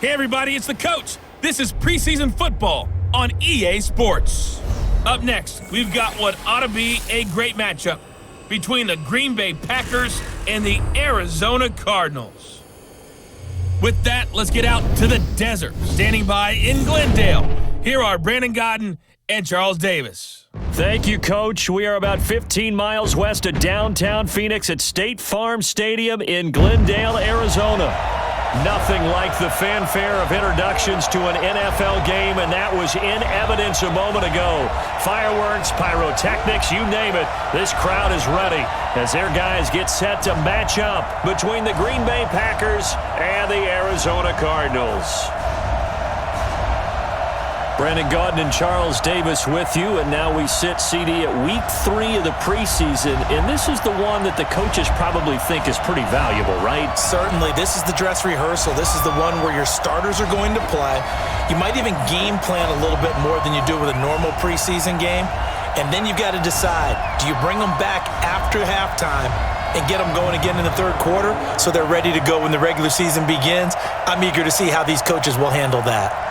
Hey everybody, it's the coach. This is preseason football on EA Sports. Up next, we've got what ought to be a great matchup between the Green Bay Packers and the Arizona Cardinals. With that, let's get out to the desert. Standing by in Glendale, here are Brandon Godden and Charles Davis. Thank you, Coach. We are about 15 miles west of downtown Phoenix at State Farm Stadium in Glendale, Arizona. Nothing like the fanfare of introductions to an NFL game, and that was in evidence a moment ago. Fireworks, pyrotechnics, you name it. This crowd is ready as their guys get set to match up between the Green Bay Packers and the Arizona Cardinals. Brandon Gaudin and Charles Davis with you, and now we sit, CD, at week 3 of the preseason, and this is the one that the coaches probably think is pretty valuable, right? Certainly. This is the dress rehearsal. This is the one where your starters are going to play. You might even game plan a little bit more than you do with a normal preseason game, and then you've got to decide, do you bring them back after halftime and get them going again in the third quarter so they're ready to go when the regular season begins? I'm eager to see how these coaches will handle that.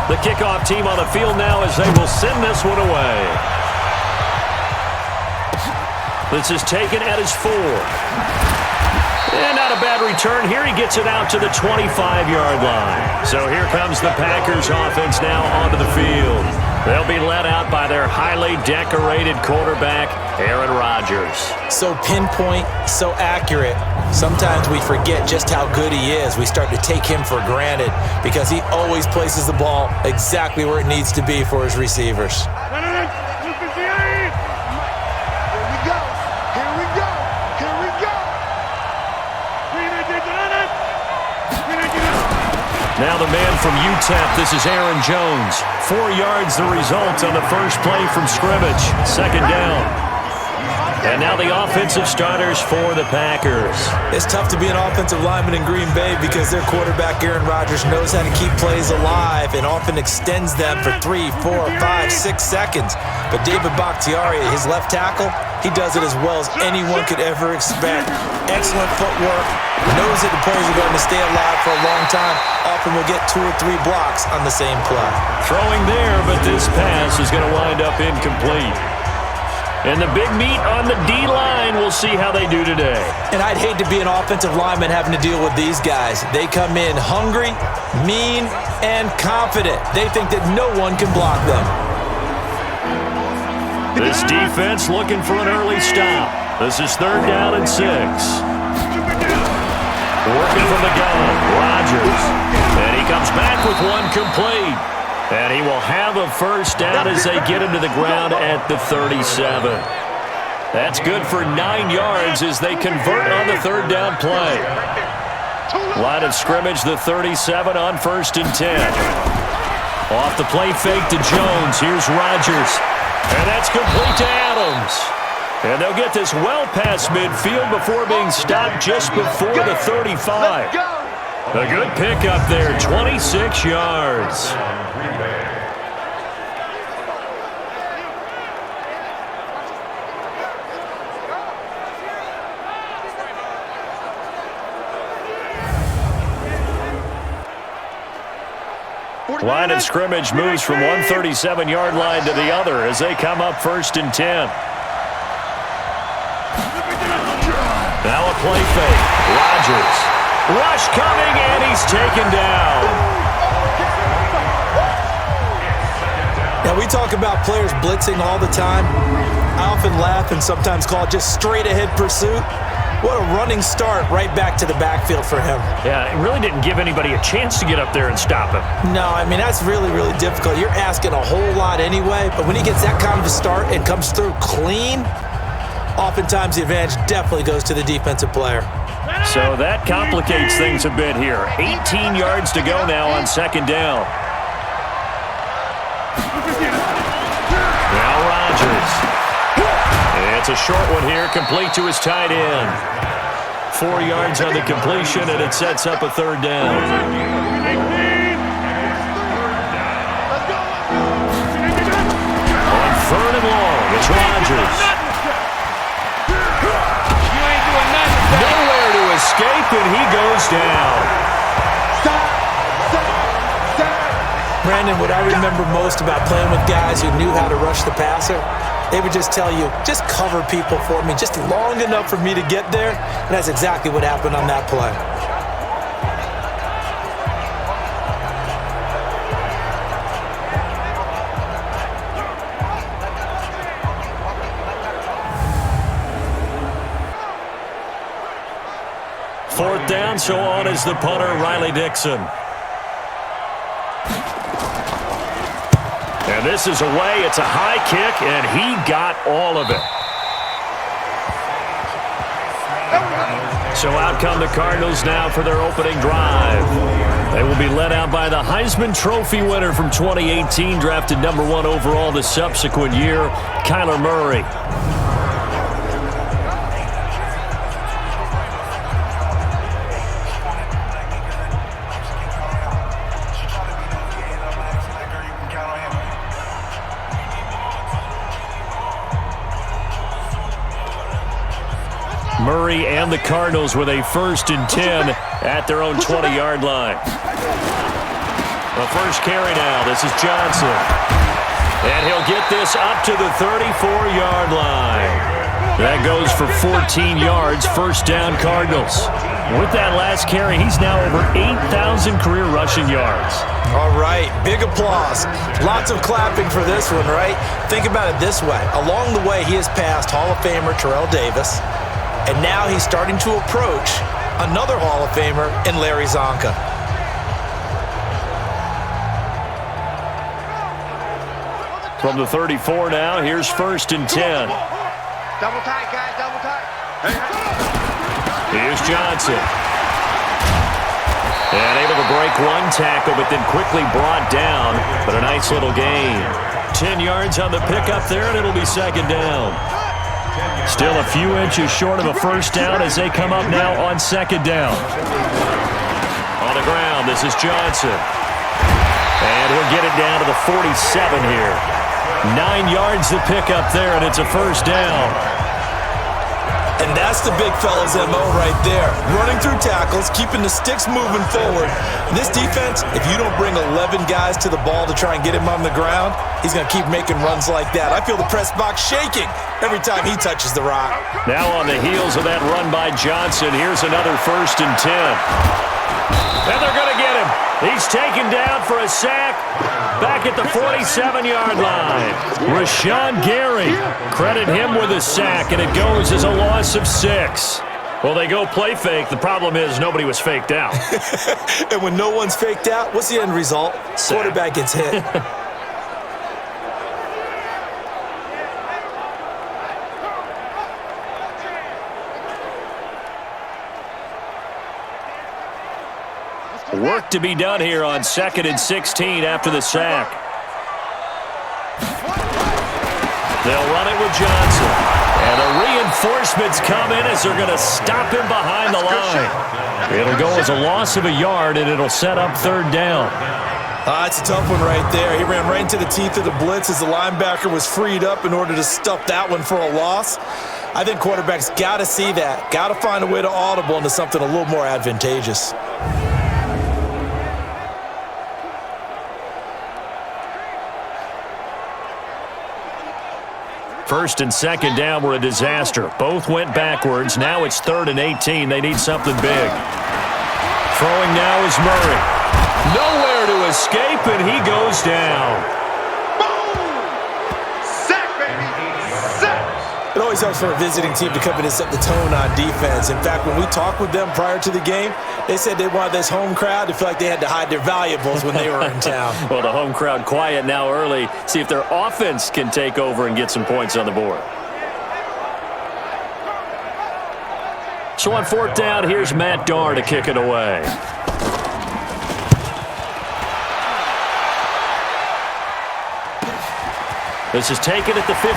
The kickoff team on the field now as they will send this one away. This is taken at his 4. And not a bad return here. He gets it out to the 25-yard line. So here comes the Packers offense now onto the field. They'll be led out by their highly decorated quarterback, Aaron Rodgers. So pinpoint, so accurate. Sometimes we forget just how good he is. We start to take him for granted because he always places the ball exactly where it needs to be for his receivers. Now the man from UTEP, this is Aaron Jones. 4 yards the result on the first play from scrimmage. Second down. And now the offensive starters for the Packers. It's tough to be an offensive lineman in Green Bay because their quarterback, Aaron Rodgers, knows how to keep plays alive and often extends them for 3, 4, 5, 6 seconds. But David Bakhtiari, his left tackle, he does it as well as anyone could ever expect. Excellent footwork. Knows that the plays are going to stay alive for a long time. Often will get 2 or 3 blocks on the same play. Throwing there, but this pass is going to wind up incomplete. And the big meat on the D-line, we'll see how they do today. And I'd hate to be an offensive lineman having to deal with these guys. They come in hungry, mean, and confident. They think that no one can block them. This defense looking for an early stop. This is 3rd down and 6. Working from the gun, Rodgers. And he comes back with one complete. And he will have a first down as they get him to the ground at the 37. That's good for 9 yards as they convert on the 3rd down play. Line of scrimmage, the 37 on 1st and 10. Off the play fake to Jones. Here's Rodgers. And that's complete to Adams. And they'll get this well past midfield before being stopped just before the 35. A good pickup there, 26 yards. Line of scrimmage moves from one 37-yard line to the other as they come up 1st and 10. Now a play fake. Rodgers. Rush coming, and he's taken down. Now, we talk about players blitzing all the time. I often laugh and sometimes call it just straight-ahead pursuit. What a running start right back to the backfield for him. Yeah, it really didn't give anybody a chance to get up there and stop him. No, I mean, that's really, really difficult. You're asking a whole lot anyway, but when he gets that kind of a start and comes through clean, Oftentimes, the advantage definitely goes to the defensive player. So that complicates things a bit here. 18 yards to go now on second down. Now Rodgers. It's a short one here, complete to his tight end. 4 yards on the completion, and it sets up a third down. On third and long, it's Rodgers. Nowhere to escape, and he goes down. Brandon, what I remember most about playing with guys who knew how to rush the passer, they would just tell you, just cover people for me, just long enough for me to get there. And that's exactly what happened on that play. Fourth down, so on is the punter, Riley Dixon. And this is away. It's a high kick, and he got all of it. So out come the Cardinals now for their opening drive. They will be led out by the Heisman Trophy winner from 2018, drafted #1 overall the subsequent year, Kyler Murray. Murray and the Cardinals with a 1st and 10 at their own 20-yard line. The first carry now. This is Johnson. And he'll get this up to the 34-yard line. That goes for 14 yards, first down Cardinals. With that last carry, he's now over 8,000 career rushing yards. All right, big applause. Lots of clapping for this one, right? Think about it this way. Along the way, he has passed Hall of Famer Terrell Davis. And now he's starting to approach another Hall of Famer in Larry Zonka. From the 34 now, here's 1st and 10. Double tight, guys, double tight. Here's Johnson. And able to break one tackle, but then quickly brought down. But a nice little gain. 10 yards on the pickup there, and it'll be second down. Still a few inches short of a first down as they come up now on second down. On the ground, this is Johnson. And he'll get it down to the 47 here. 9 yards to pick up there, and it's a first down. And that's the big fella's MO right there. Running through tackles, keeping the sticks moving forward. This defense, if you don't bring 11 guys to the ball to try and get him on the ground, he's going to keep making runs like that. I feel the press box shaking every time he touches the rock. Now on the heels of that run by Johnson, here's another 1st and 10. And they're going to get him. He's taken down for a sack back at the 47-yard line. Rashawn Gary, credit him with a sack, and it goes as a loss of 6. Well, they go play fake. The problem is nobody was faked out. And when no one's faked out, what's the end result? Sack. Quarterback gets hit. Work to be done here on 2nd and 16 after the sack. They'll run it with Johnson. And the reinforcements come in as they're going to stop him behind the line. It'll go as a loss of a yard, and it'll set up third down. It's a tough one right there. He ran right into the teeth of the blitz as the linebacker was freed up in order to stuff that one for a loss. I think quarterbacks got to see that. Got to find a way to audible into something a little more advantageous. 1st and 2nd down were a disaster. Both went backwards. Now it's 3rd and 18. They need something big. Throwing now is Murray. Nowhere to escape, and he goes down. It always helps for a visiting team to come in and set the tone on defense. In fact, when we talked with them prior to the game, they said they wanted this home crowd to feel like they had to hide their valuables when they were in town. Well, the home crowd quiet now early. See if their offense can take over and get some points on the board. So on fourth down, here's Matt Darr to kick it away. This is taken at the 15.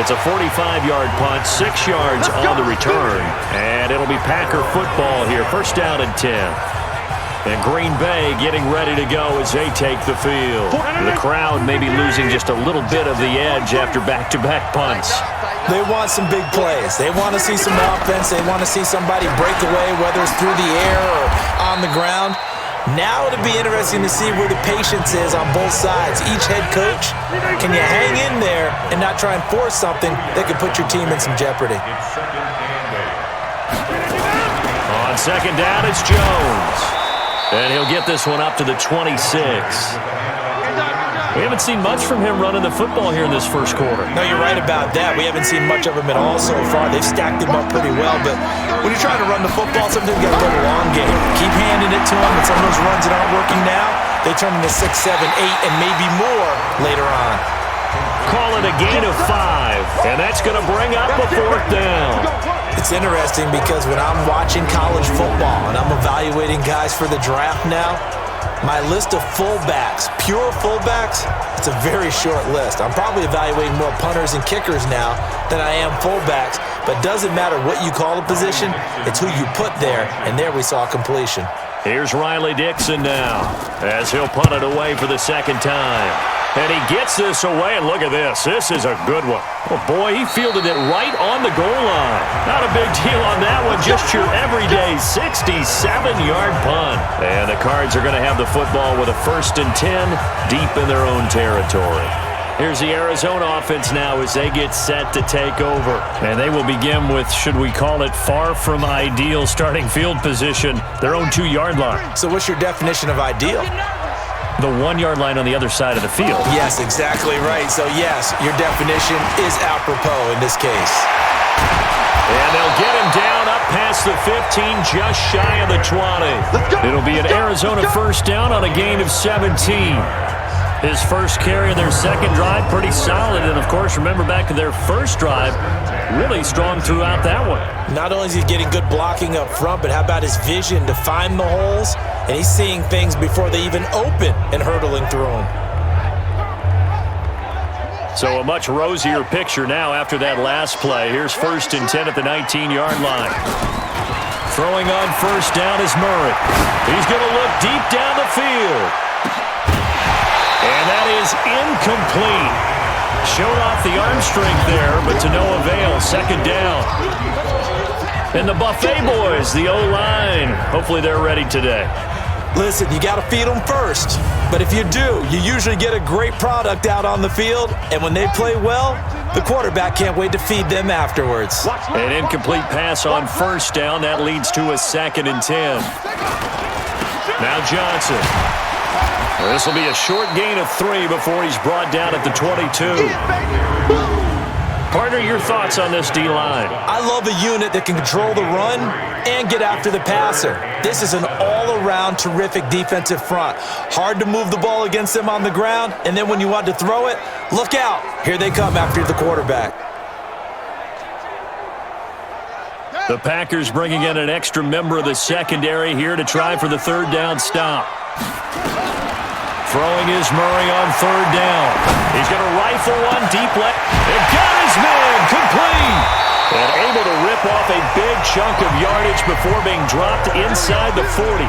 It's a 45-yard punt, 6 yards on the return. And it'll be Packer football here, first down and 10. And Green Bay getting ready to go as they take the field. The crowd may be losing just a little bit of the edge after back-to-back punts. They want some big plays. They want to see some offense. They want to see somebody break away, whether it's through the air or on the ground. Now it'll be interesting to see where the patience is on both sides. Each head coach, can you hang in there and not try and force something that could put your team in some jeopardy? On second down, it's Jones. And he'll get this one up to the 26. We haven't seen much from him running the football here in this first quarter. No, you're right about that. We haven't seen much of him at all so far. They've stacked him up pretty well, but when you're trying to run the football, sometimes you got to play the long game. Keep handing it to him, and some of those runs that aren't working now, they turn into 6, 7, 8, and maybe more later on. Call it a gain of 5, and that's going to bring up a fourth down. It's interesting because when I'm watching college football and I'm evaluating guys for the draft now, my list of fullbacks, pure fullbacks, it's a very short list. I'm probably evaluating more punters and kickers now than I am fullbacks, but it doesn't matter what you call a position, it's who you put there, and there we saw completion. Here's Riley Dixon now as he'll punt it away for the second time. And he gets this away, and look at this. This is a good one. Oh, boy, he fielded it right on the goal line. Not a big deal on that one. Just your everyday 67-yard punt. And the Cards are going to have the football with a 1st and 10 deep in their own territory. Here's the Arizona offense now as they get set to take over. And they will begin with, should we call it, far from ideal starting field position, their own 2-yard line. So what's your definition of ideal? The 1-yard line on the other side of the field. Yes, exactly right. So, yes, your definition is apropos in this case. And they'll get him down up past the 15, just shy of the 20. It'll be an Arizona first down on a gain of 17. His first carry of their second drive, pretty solid. And, of course, remember back to their first drive, really strong throughout that one. Not only is he getting good blocking up front, but how about his vision to find the holes? And he's seeing things before they even open and hurdling through them. So a much rosier picture now after that last play. Here's 1st and 10 at the 19-yard line. Throwing on first down is Murray. He's going to look deep down the field. And that is incomplete. Showed off the arm strength there, but to no avail. Second down. And the Buffet boys, the O-line, hopefully they're ready today. Listen, you got to feed them first. But if you do, you usually get a great product out on the field. And when they play well, the quarterback can't wait to feed them afterwards. An incomplete pass on first down. That leads to a 2nd and 10. Now Johnson. This will be a short gain of 3 before he's brought down at the 22. Partner, your thoughts on this D-line? I love a unit that can control the run and get after the passer. This is an all-around terrific defensive front. Hard to move the ball against them on the ground, and then when you want to throw it, look out. Here they come after the quarterback. The Packers bringing in an extra member of the secondary here to try for the 3rd down stop. Throwing is Murray on 3rd down. He's going to rifle one deep left. And got his man complete. And able to rip off a big chunk of yardage before being dropped inside the 40.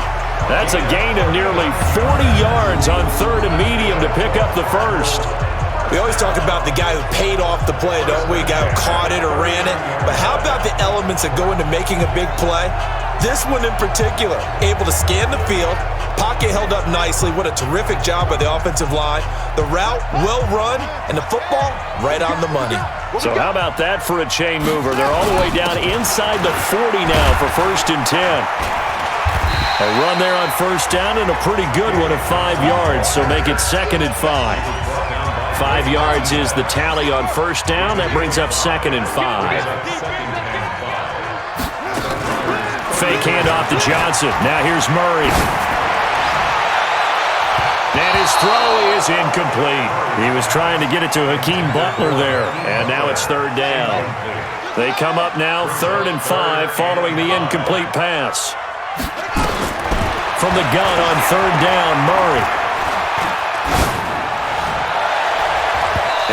That's a gain of nearly 40 yards on 3rd and medium to pick up the first. We always talk about the guy who paid off the play, don't we? The guy who caught it or ran it. But how about the elements that go into making a big play? This one in particular, able to scan the field, pocket held up nicely. What a terrific job by the offensive line. The route well run, and the football right on the money. So how about that for a chain mover? They're all the way down inside the 40 now for 1st and 10. A run there on first down and a pretty good one of 5 yards, so make it 2nd and 5. 5 yards is the tally on first down. That brings up 2nd and 5. Fake handoff to Johnson. Now here's Murray. And his throw is incomplete. He was trying to get it to Hakeem Butler there. And now it's 3rd down. They come up now 3rd and 5 following the incomplete pass. From the gun on 3rd down, Murray.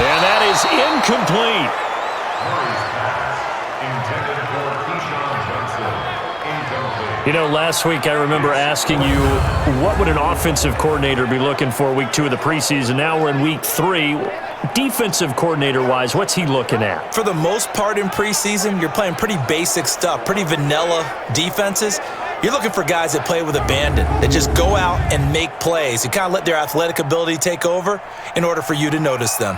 And that is incomplete. You know, last week I remember asking you, what would an offensive coordinator be looking for week 2 of the preseason? Now we're in week 3. Defensive coordinator-wise, what's he looking at? For the most part in preseason, you're playing pretty basic stuff, pretty vanilla defenses. You're looking for guys that play with abandon, that just go out and make plays. You kind of let their athletic ability take over in order for you to notice them.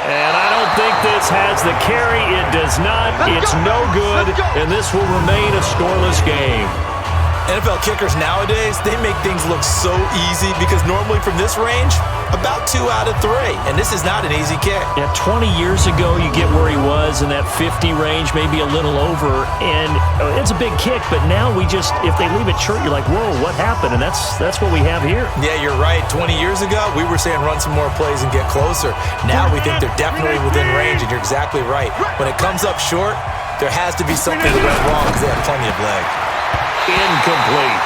And I don't think this has the carry. It does not. It's no good, and this will remain a scoreless game. NFL kickers nowadays, they make things look so easy because normally from this range, about 2 out of 3, and this is not an easy kick. Yeah, 20 years ago, you get where he was in that 50 range, maybe a little over, and it's a big kick, but now we just, if they leave it short, you're like, whoa, what happened? And that's what we have here. Yeah, you're right. 20 years ago, we were saying run some more plays and get closer. Now we think they're definitely within range, and you're exactly right. When it comes up short, there has to be something that went wrong because they have plenty of leg. Incomplete.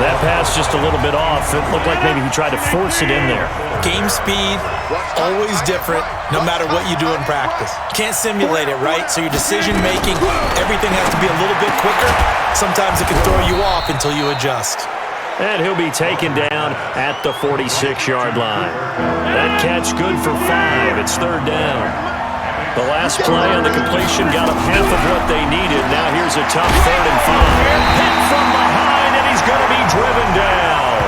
That pass just a little bit off. It looked like maybe he tried to force it in there. Game speed, always different, no matter what you do in practice. Can't simulate it, right? So your decision-making, everything has to be a little bit quicker. Sometimes it can throw you off until you adjust. And he'll be taken down at the 46-yard line. That catch good for 5. It's 3rd down. The last play on the completion got them half of what they needed. Now here's a tough 3rd and 5. Hit from behind, and he's going to be driven down.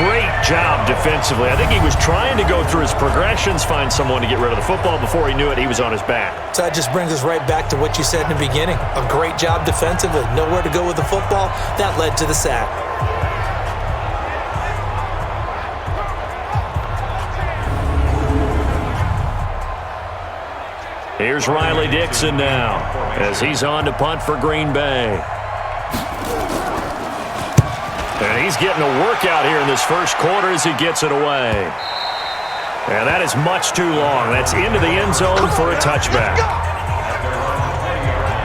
Great job defensively. I think he was trying to go through his progressions, find someone to get rid of the football. Before he knew it, he was on his back. So that just brings us right back to what you said in the beginning. A great job defensively. Nowhere to go with the football. That led to the sack. Here's Riley Dixon now as he's on to punt for Green Bay. And he's getting a workout here in this first quarter as he gets it away. And that is much too long. That's into the end zone for a touchback.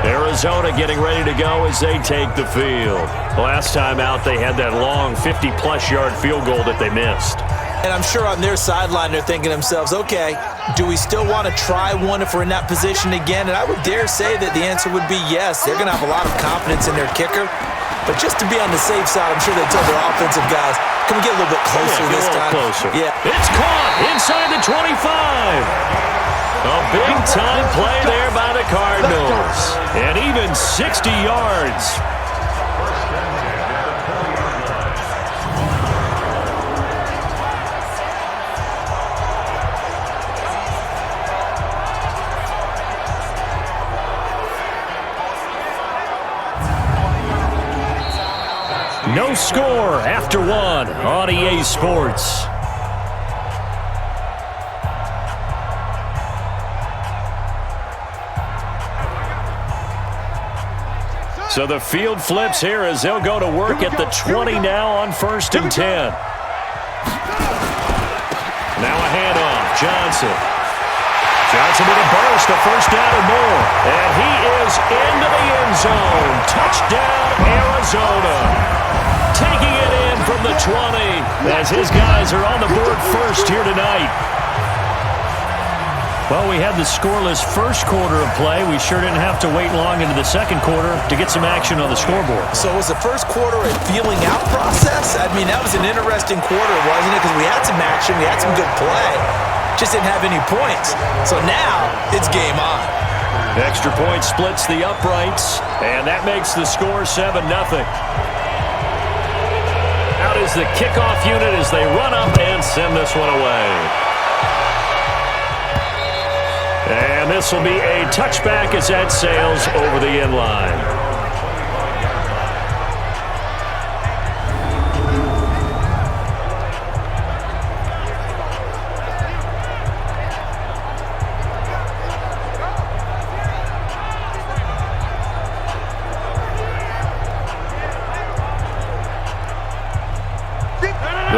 Arizona getting ready to go as they take the field. Last time out, they had that long 50-plus yard field goal that they missed. And I'm sure on their sideline they're thinking to themselves, okay, do we still want to try one if we're in that position again? And I would dare say that the answer would be yes. They're going to have a lot of confidence in their kicker. But just to be on the safe side, I'm sure they told their offensive guys, can we get a little bit closer this time? Closer. Yeah. It's caught inside the 25. A big-time play there by the Cardinals. And even 60 yards. No score after 1 on EA Sports. So the field flips here as they'll go to work at the 20 now on 1st and 10. Now a handoff. Johnson with a burst, a first down or more. And he is into the end zone. Touchdown, Arizona. Taking it in from the 20 as his guys are on the board first here tonight. Well, we had the scoreless first quarter of play. We sure didn't have to wait long into the second quarter to get some action on the scoreboard. So was the first quarter a feeling out process? I mean, that was an interesting quarter, wasn't it? Because we had some action, we had some good play. Just didn't have any points. So now it's game on. Extra point splits the uprights, and that makes the score 7-0. Out is the kickoff unit as they run up and send this one away. And this will be a touchback as that sails over the end line.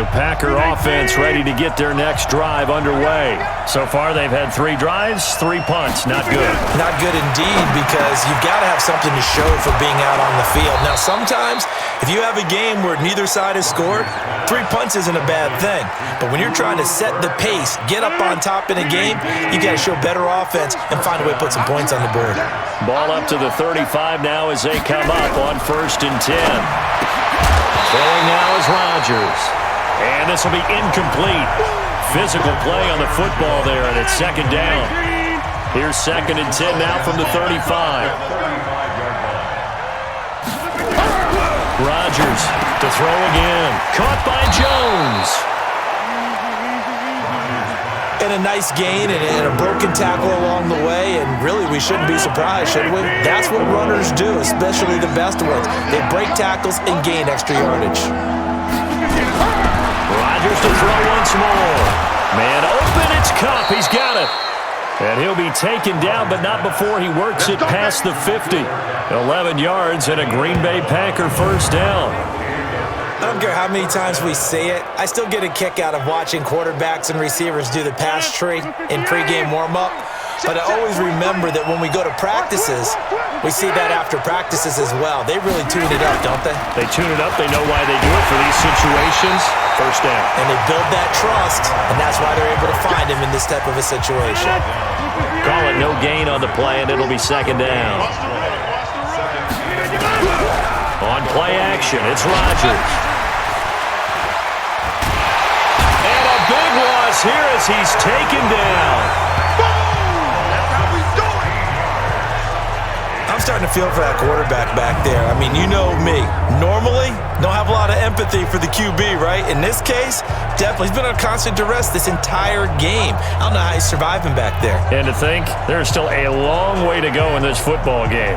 The Packer offense ready to get their next drive underway. So far, they've had 3 drives, 3 punts. Not good. Not good indeed, because you've got to have something to show for being out on the field. Now, sometimes, if you have a game where neither side has scored, 3 punts isn't a bad thing. But when you're trying to set the pace, get up on top in a game, you got to show better offense and find a way to put some points on the board. Ball up to the 35 now as they come up on 1st and 10. Throwing now is Rodgers. And this will be incomplete. Physical play on the football there, and it's 2nd down. Here's 2nd and 10 now from the 35. Rodgers to throw again. Caught by Jones. And a nice gain and a broken tackle along the way, and really we shouldn't be surprised, should we? That's what runners do, especially the best ones. They break tackles and gain extra yardage. Rodgers to throw once more. Man open, it's Kupp. He's got it. And he'll be taken down, but not before he works it past the 50. 11 yards and a Green Bay Packer 1st down. I don't care how many times we say it, I still get a kick out of watching quarterbacks and receivers do the pass tree in pregame warm-up. But I always remember that when we go to practices, we see that after practices as well. They really tune it up, don't they? They tune it up. They know why they do it for these situations. 1st down. And they build that trust, and that's why they're able to find him in this type of a situation. Call it no gain on the play, and it'll be 2nd down. On play action, it's Rodgers. And a big loss here as he's taken down. I'm starting to feel for that quarterback back there. I mean, you know me. Normally, don't have a lot of empathy for the QB, right? In this case, definitely. He's been on constant duress this entire game. I don't know how he's surviving back there. And to think, there's still a long way to go in this football game.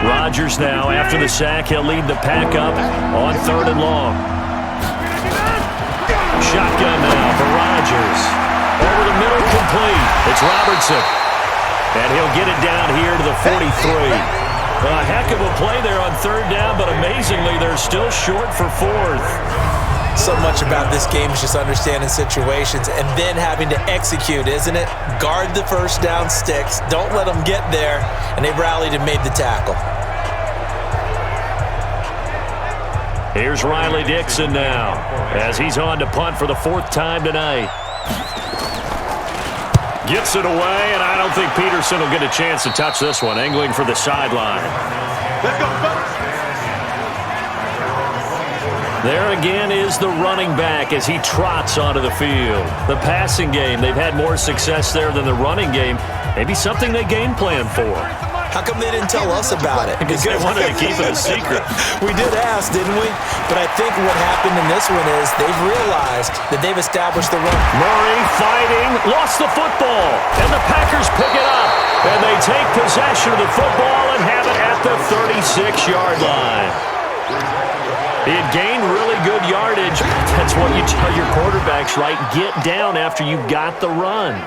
Rodgers now, after the sack, he'll lead the pack up on 3rd and long. Shotgun now for Rodgers. Over the middle, complete. It's Robertson. And he'll get it down here to the 43. A heck of a play there on 3rd down, but amazingly, they're still short for 4th. So much about this game is just understanding situations and then having to execute, isn't it? Guard the 1st down sticks. Don't let them get there. And they rallied and made the tackle. Here's Riley Dixon now as he's on to punt for the 4th time tonight. Gets it away, and I don't think Peterson will get a chance to touch this one. Angling for the sideline. Let's go, fellas. There again is the running back as he trots onto the field. The passing game, they've had more success there than the running game. Maybe something they game plan for. How come they didn't tell us about it? Because they wanted to keep it a secret. We did ask, didn't we? But I think what happened in this one is they've realized that they've established the run. Murray fighting, lost the football, and the Packers pick it up. And they take possession of the football and have it at the 36-yard line. He had gained really good yardage. That's what you tell your quarterbacks, right? Get down after you got the run.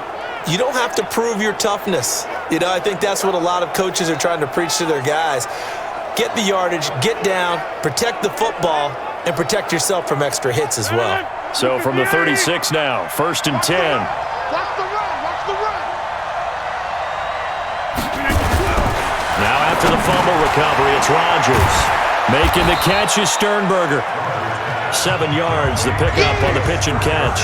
You don't have to prove your toughness. You know, I think that's what a lot of coaches are trying to preach to their guys. Get the yardage, get down, protect the football, and protect yourself from extra hits as well. So from the 36 now, 1st and 10. Watch the run, watch the run. Now after the fumble recovery, it's Rodgers. Making the catch is Sternberger. 7 yards, the pickup on the pitch and catch.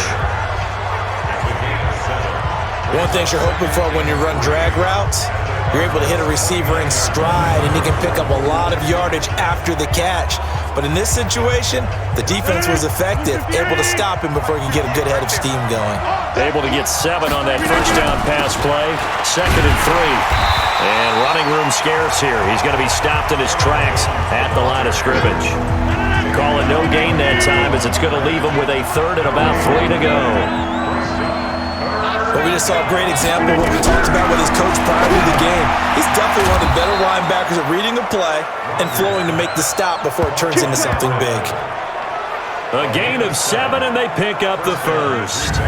One thing you're hoping for when you run drag routes, you're able to hit a receiver in stride, and he can pick up a lot of yardage after the catch. But in this situation, the defense was effective, able to stop him before he could get a good head of steam going. Able to get 7 on that 1st down pass play. 2nd and 3. And running room scarce here. He's going to be stopped in his tracks at the line of scrimmage. Call it no gain that time as it's going to leave him with a 3rd and about 3 to go. But we just saw a great example of what we talked about with his coach prior to the game. He's definitely one of the better linebackers at reading a play and flowing to make the stop before it turns into something big. A gain of 7, and they pick up the 1st.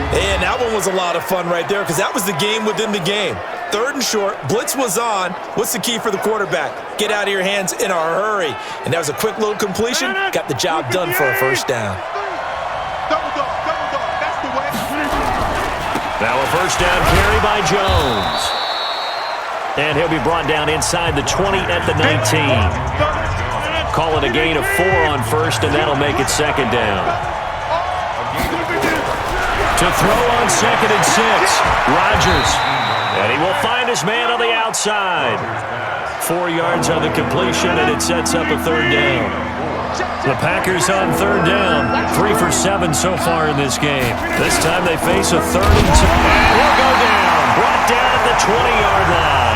And that one was a lot of fun right there because that was the game within the game. 3rd and short. Blitz was on. What's the key for the quarterback? Get out of your hands in a hurry. And that was a quick little completion. Got the job done for a first down. Double dog. That's the way. Now a first down carry by Jones. And he'll be brought down inside the 20 at the 19. Call it a gain of 4 on first, and that'll make it 2nd down. To throw on 2nd and 6, Rodgers. And he will find his man on the outside. 4 yards on the completion, and it sets up a 3rd down. The Packers on 3rd down, 3 for 7 so far in this game. This time they face a 3rd and 2. And he'll go down, brought down at the 20-yard line.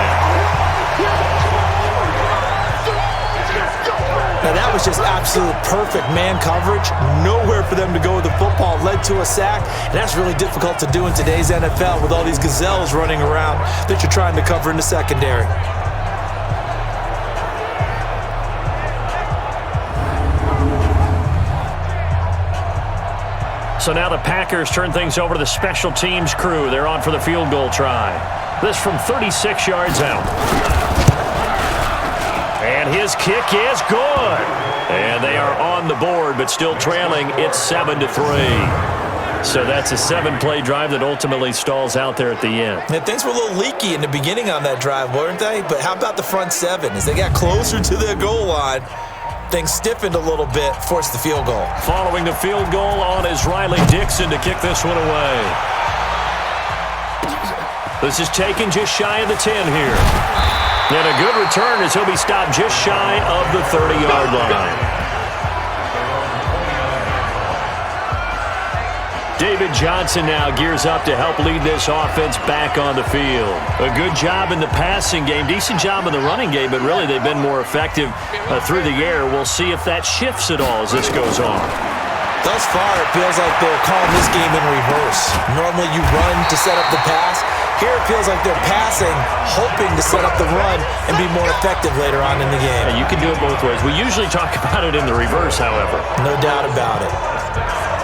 Now that was just absolute perfect man coverage. Nowhere for them to go with the football. Led to a sack. And that's really difficult to do in today's NFL with all these gazelles running around that you're trying to cover in the secondary. So now the Packers turn things over to the special teams crew. They're on for the field goal try. This from 36 yards out. And his kick is good. And they are on the board, but still trailing. It's 7-3. So that's a 7-play drive that ultimately stalls out there at the end. And things were a little leaky in the beginning on that drive, weren't they? But how about the front 7? As they got closer to their goal line, things stiffened a little bit, forced the field goal. Following the field goal on is Riley Dixon to kick this one away. This is taken just shy of the 10 here. And a good return as he'll be stopped just shy of the 30-yard line. David Johnson now gears up to help lead this offense back on the field. A good job in the passing game, decent job in the running game, but really they've been more effective through the air. We'll see if that shifts at all as this goes on. Thus far, it feels like they're calling this game in reverse. Normally you run to set up the pass. Here it feels like they're passing, hoping to set up the run and be more effective later on in the game. Yeah, you can do it both ways. We usually talk about it in the reverse, however. No doubt about it.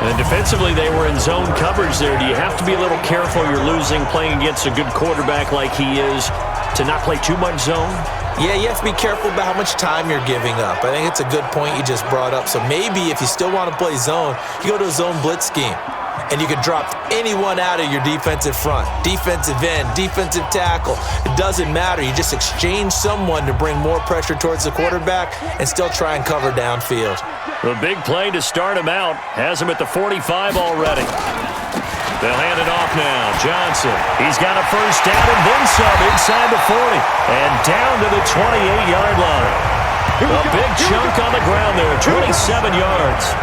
And defensively, they were in zone coverage there. Do you have to be a little careful? You're losing, playing against a good quarterback like he is, to not play too much zone? Yeah, you have to be careful about how much time you're giving up. I think it's a good point you just brought up. So maybe if you still want to play zone, you go to a zone blitz scheme. And you can drop anyone out of your defensive front, defensive end, defensive tackle. It doesn't matter. You just exchange someone to bring more pressure towards the quarterback and still try and cover downfield. The big play to start him out has him at the 45 already. They'll hand it off now. Johnson, he's got a first down and then some inside the 40. And down to the 28-yard line. A big chunk on the ground there, 27 yards.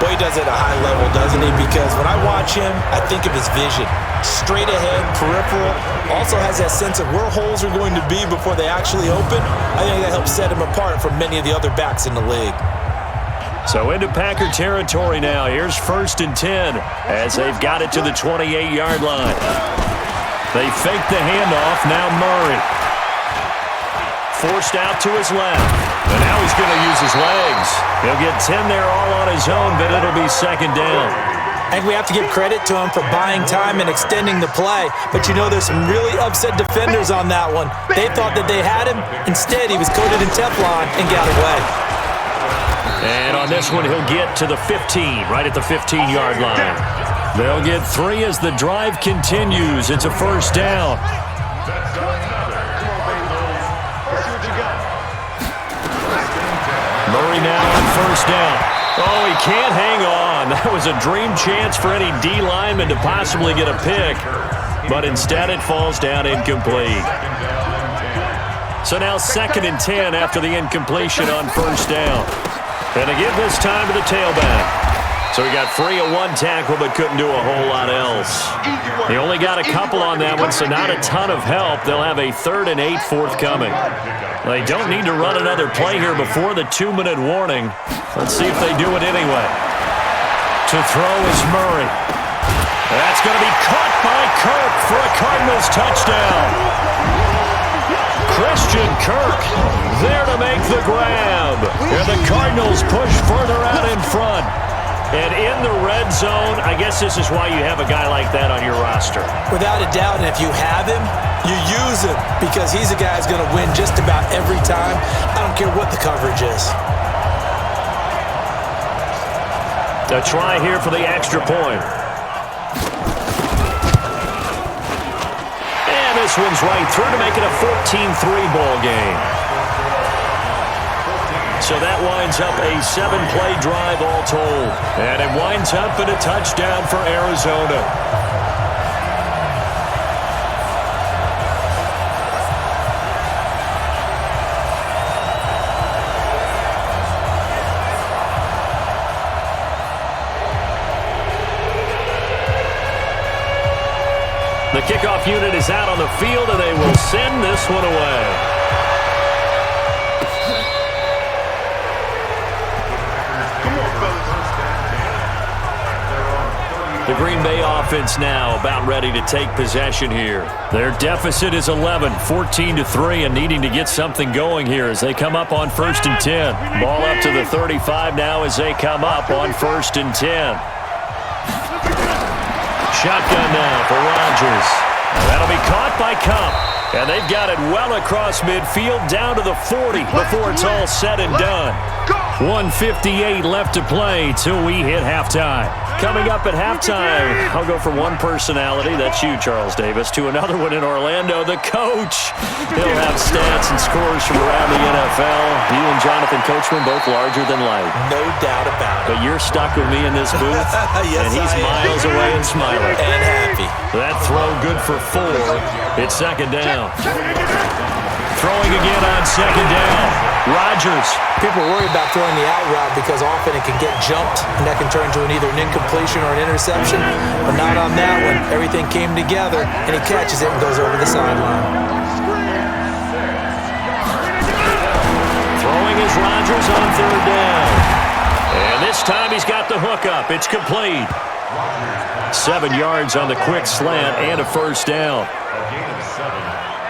Boy, he does it at a high level, doesn't he? Because when I watch him, I think of his vision. Straight ahead, peripheral. Also has that sense of where holes are going to be before they actually open. I think that helps set him apart from many of the other backs in the league. So into Packer territory now. Here's 1st and 10 as they've got it to the 28-yard line. They fake the handoff. Now Murray. Forced out to his left. And now he's going to use his legs. He'll get 10 there all on his own, but it'll be 2nd down. I think we have to give credit to him for buying time and extending the play. But you know, there's some really upset defenders on that one. They thought that they had him. Instead, he was coated in Teflon and got away. And on this one, he'll get to the 15, right at the 15-yard line. They'll get 3 as the drive continues. It's a first down. Murray now on first down. Oh, he can't hang on. That was a dream chance for any D lineman to possibly get a pick, but instead it falls down incomplete. So now 2nd and 10 after the incompletion on first down. And again this time to the tailback. So he got free of one tackle but couldn't do a whole lot else. He only got a couple on that one, so not a ton of help. They'll have a 3rd and 8 forthcoming. They don't need to run another play here before the 2-minute warning. Let's see if they do it anyway. To throw is Murray. That's going to be caught by Kirk for a Cardinals touchdown. Christian Kirk there to make the grab. And the Cardinals push further out in front. And in the red zone, I guess this is why you have a guy like that on your roster. Without a doubt, and if you have him, you use him because he's a guy who's going to win just about every time. I don't care what the coverage is. A try here for the extra point. And this one's right through to make it a 14-3 ball game. So that winds up a 7-play drive all told. And it winds up in a touchdown for Arizona. The kickoff unit is out on the field, and they will send this one away. The Green Bay offense now about ready to take possession here. Their deficit is 11, 14-3, and needing to get something going here as they come up on 1st and 10. Ball up to the 35 now as they come up on 1st and 10. Shotgun now for Rodgers. That'll be caught by Kupp. And they've got it well across midfield down to the 40 before it's all said and done. 1:58 left to play till we hit halftime. Coming up at halftime, I'll go from one personality, that's you, Charles Davis, to another one in Orlando, the coach. He'll have stats and scores from around the NFL. You and Jonathan Coachman both larger than life. No doubt about it. But you're stuck with me in this booth, yes, and he's miles away and smiling. And happy. That throw good for 4. It's 2nd down. Throwing again on 2nd down. Rodgers. People worry about throwing the out route because often it can get jumped, and that can turn into either an incompletion or an interception. But not on that one. Everything came together, and he catches it and goes over the sideline. Throwing is Rodgers on 3rd down. And this time he's got the hook up. It's complete. 7 yards on the quick slant and a 1st down.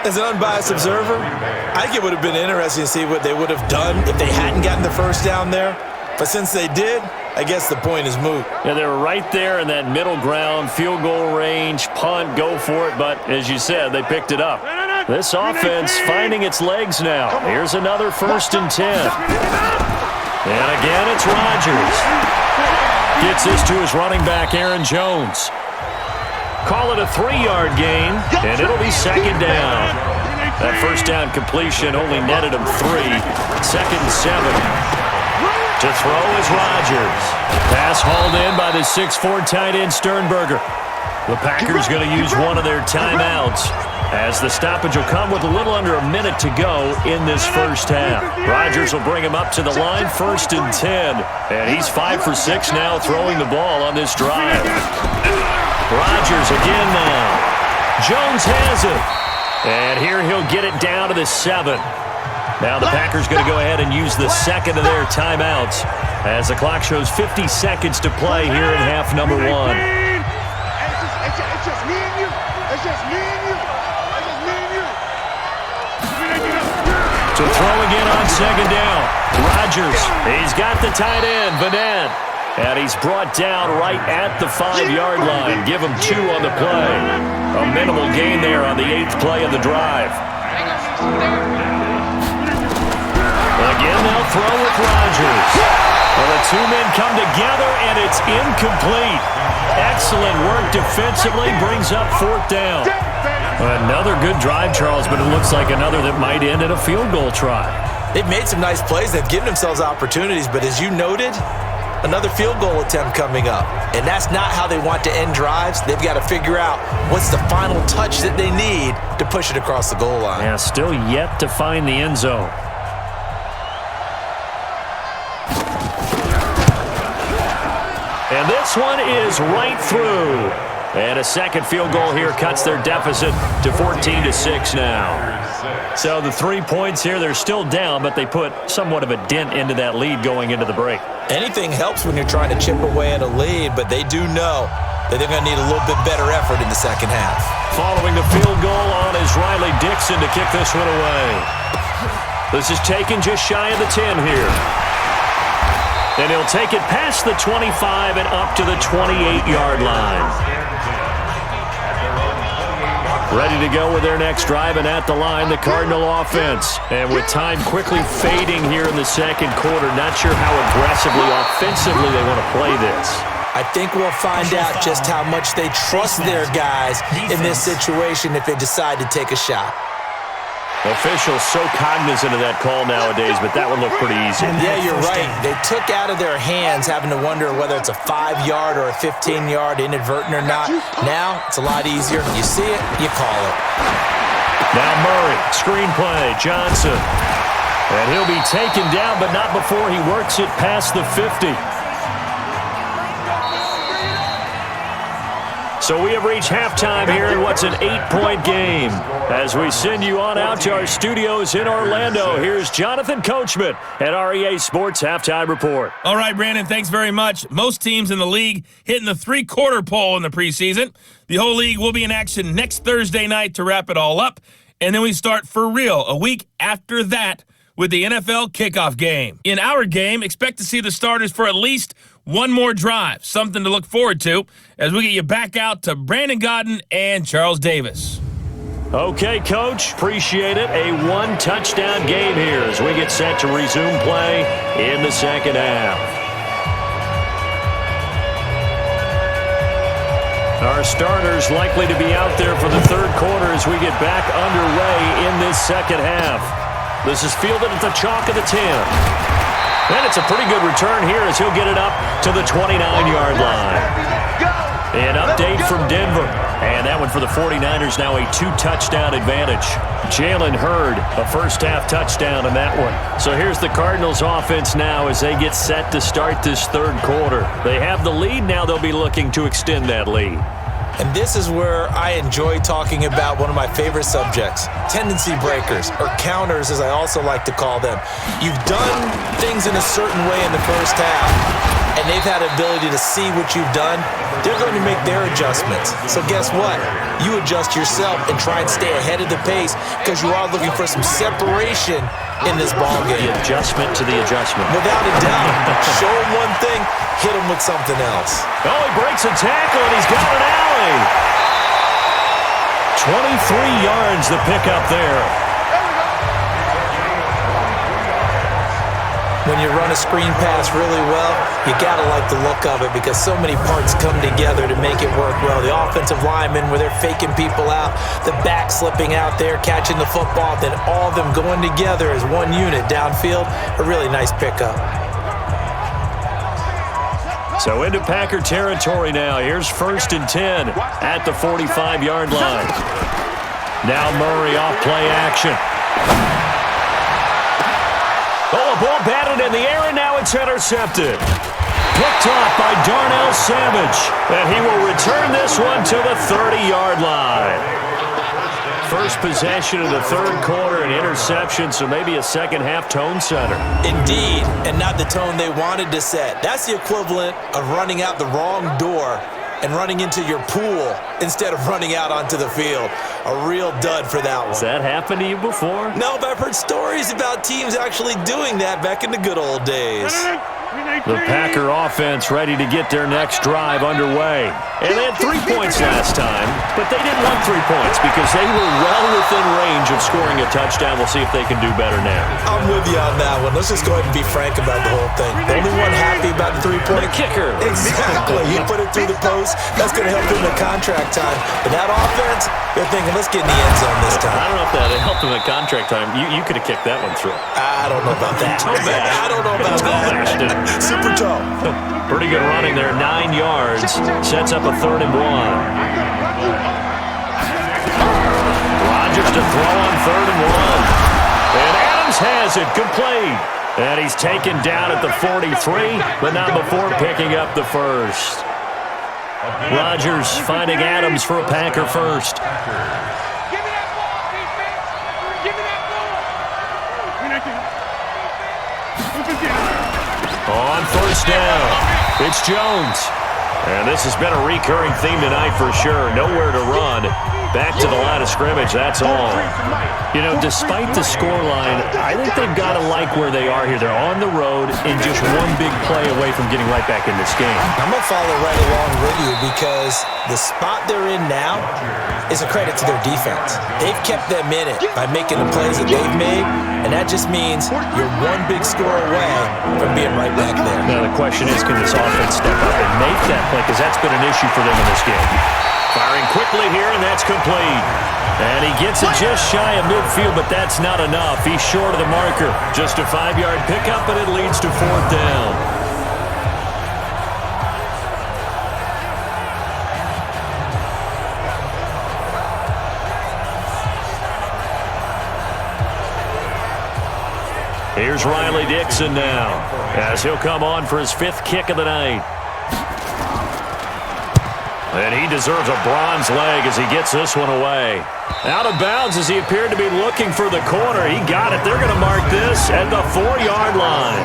As an unbiased observer, I think it would have been interesting to see what they would have done if they hadn't gotten the 1st down there. But since they did, I guess the point is moot. Yeah, they were right there in that middle ground, field goal range, punt, go for it. But as you said, they picked it up. This offense finding its legs now. Here's another 1st and 10. And again, it's Rodgers. Gets this to his running back, Aaron Jones. Call it a 3-yard gain, and it'll be 2nd down. That 1st down completion only netted him 3. 2nd and 7. To throw is Rodgers. Pass hauled in by the 6'4" tight end Sternberger. The Packers going to use one of their timeouts as the stoppage will come with a little under a minute to go in this 1st half. Rodgers will bring him up to the line, 1st and 10. And he's 5 for 6 now throwing the ball on this drive. Rodgers again now. Jones has it. And here he'll get it down to the 7. Now the Packers going to go ahead and use the 2nd of their timeouts as the clock shows 50 seconds to play here in half number 1. It's just me and you. It's just me and you. It's just me and you. To throw again on 2nd down. Rodgers. He's got the tight end, Vanette. And he's brought down right at the 5-yard line. Give him 2 on the play. A minimal gain there on the 8th play of the drive. Again, they'll throw with Rodgers. Well, the 2 men come together, and it's incomplete. Excellent work defensively. Brings up 4th down. Another good drive, Charles, but it looks like another that might end in a field goal try. They've made some nice plays. They've given themselves opportunities, but as you noted, another field goal attempt coming up. And that's not how they want to end drives. They've got to figure out what's the final touch that they need to push it across the goal line. Yeah, still yet to find the end zone. And this one is right through. And a 2nd field goal here cuts their deficit to 14-6 now. So the 3 points here, they're still down, but they put somewhat of a dent into that lead going into the break. Anything helps when you're trying to chip away at a lead, but they do know that they're going to need a little bit better effort in the 2nd half. Following the field goal on is Riley Dixon to kick this one away. This is taken just shy of the 10 here. And he'll take it past the 25 and up to the 28-yard line. Ready to go with their next drive, and at the line, the Cardinal offense. And with time quickly fading here in the second quarter, not sure how aggressively, offensively they want to play this. I think we'll find out just how much they trust their guys in this situation if they decide to take a shot. Officials so cognizant of that call nowadays, but that would look pretty easy. Yeah, you're right. They took out of their hands having to wonder whether it's a 5-yard or a 15-yard inadvertent or not. Now, it's a lot easier. You see it, you call it. Now Murray, screen play, Johnson. And he'll be taken down, but not before he works it past the 50. So we have reached halftime here in what's an 8-point game. As we send you on out to our studios in Orlando, here's Jonathan Coachman at REA Sports Halftime Report. All right, Brandon, thanks very much. Most teams in the league hitting the three-quarter pole in the preseason. The whole league will be in action next Thursday night to wrap it all up. And then we start for real a week after that with the NFL kickoff game. In our game, expect to see the starters for at least one more drive, something to look forward to as we get you back out to Brandon Godden and Charles Davis. Okay, Coach, appreciate it. A one-touchdown game here as we get set to resume play in the second half. Our starters likely to be out there for the third quarter as we get back underway in this second half. This is fielded at the chalk of the 10. And it's a pretty good return here as he'll get it up to the 29-yard line. An update from Denver. And that one for the 49ers, now a 2-touchdown advantage. Jalen Hurd, a first-half touchdown in that one. So here's the Cardinals offense now as they get set to start this third quarter. They have the lead. Now they'll be looking to extend that lead. And this is where I enjoy talking about one of my favorite subjects, tendency breakers, or counters as I also like to call them. You've done things in a certain way in the first half, and they've had the ability to see what you've done. They're going to make their adjustments. So guess what? You adjust yourself and try and stay ahead of the pace because you are looking for some separation in this ballgame. The adjustment to the adjustment. Without a doubt. Show him one thing, hit him with something else. Oh, he breaks a tackle, and he's got an alley. 23 yards the pickup there. When you run a screen pass really well, you got to like the look of it because so many parts come together to make it work well. The offensive linemen, where they're faking people out, the back slipping out there, catching the football, then all of them going together as one unit downfield, a really nice pickup. So into Packer territory now. Here's 1st and 10 at the 45-yard line. Now Murray off play action. Oh, a ball batted in the air, and now it's intercepted. Picked off by Darnell Savage, and he will return this one to the 30-yard line. First possession of the third quarter, an interception, so maybe a second-half tone setter. Indeed, and not the tone they wanted to set. That's the equivalent of running out the wrong door and running into your pool instead of running out onto the field. A real dud for that one. Has that happened to you before? No, but I've heard stories about teams actually doing that back in the good old days. The Packer offense ready to get their next drive underway. And they had 3 points last time, but they didn't want 3 points because they were well within range of scoring a touchdown. We'll see if they can do better now. I'm with you on that one. Let's just go ahead and be frank about the whole thing. The only one happy about the 3-point? The kicker. Exactly. He put it through the post. That's going to help him in contract time. But that offense, they're thinking, let's get in the end zone this time. I don't know if that helped him in contract time. You could have kicked that one through. I don't know about that. I don't know about that. Super toe. Pretty good running there, 9 yards. Sets up a 3rd and 1. Rodgers to throw on 3rd and 1. And Adams has it, complete. And he's taken down at the 43, but not before picking up the first. Rodgers finding Adams for a Packer first. On 1st down, it's Jones. And this has been a recurring theme tonight for sure. Nowhere to run. Back to the line of scrimmage, that's all. You know, despite the scoreline, I think they've got to like where they are here. They're on the road and just one big play away from getting right back in this game. I'm going to follow right along with you because the spot they're in now is a credit to their defense. They've kept them in it by making the plays that they've made, and that just means you're one big score away from being right back there. Now the question is, can this offense step up and make that play? Because that's been an issue for them in this game. Firing quickly here, and that's complete. And he gets it just shy of midfield, but that's not enough. He's short of the marker. Just a 5-yard pickup, and it leads to 4th down. Here's Riley Dixon now, as he'll come on for his 5th kick of the night. And he deserves a bronze leg as he gets this one away. Out of bounds as he appeared to be looking for the corner. He got it. They're going to mark this at the 4-yard line.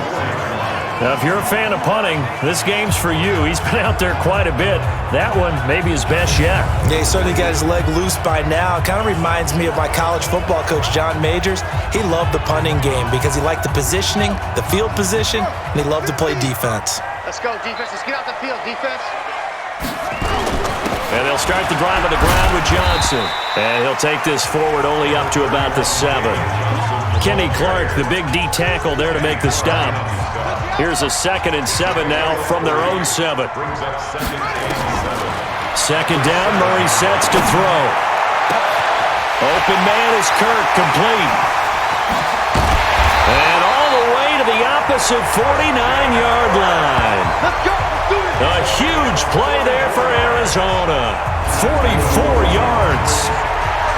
Now, if you're a fan of punting, this game's for you. He's been out there quite a bit. That one maybe his best yet. Yeah, he certainly got his leg loose by now. It kind of reminds me of my college football coach, John Majors. He loved the punting game because he liked the positioning, the field position, and he loved to play defense. Let's go, defense. Let's get out the field, defense. And they'll start the drive on the ground with Johnson. And he'll take this forward only up to about the 7. Kenny Clark, the big D tackle there to make the stop. Here's a 2nd and 7 now from their own 7. 2nd down, Murray sets to throw. Open man is Kirk, complete. And all the way to the opposite 49-yard line. Let's go. Let's do it. A huge play there for Arizona. 44 yards.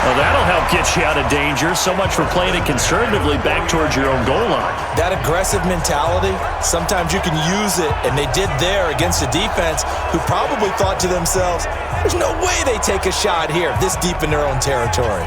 Well, that'll help get you out of danger. So much for playing it conservatively back towards your own goal line. That aggressive mentality, sometimes you can use it, and they did there against a defense who probably thought to themselves, there's no way they take a shot here this deep in their own territory.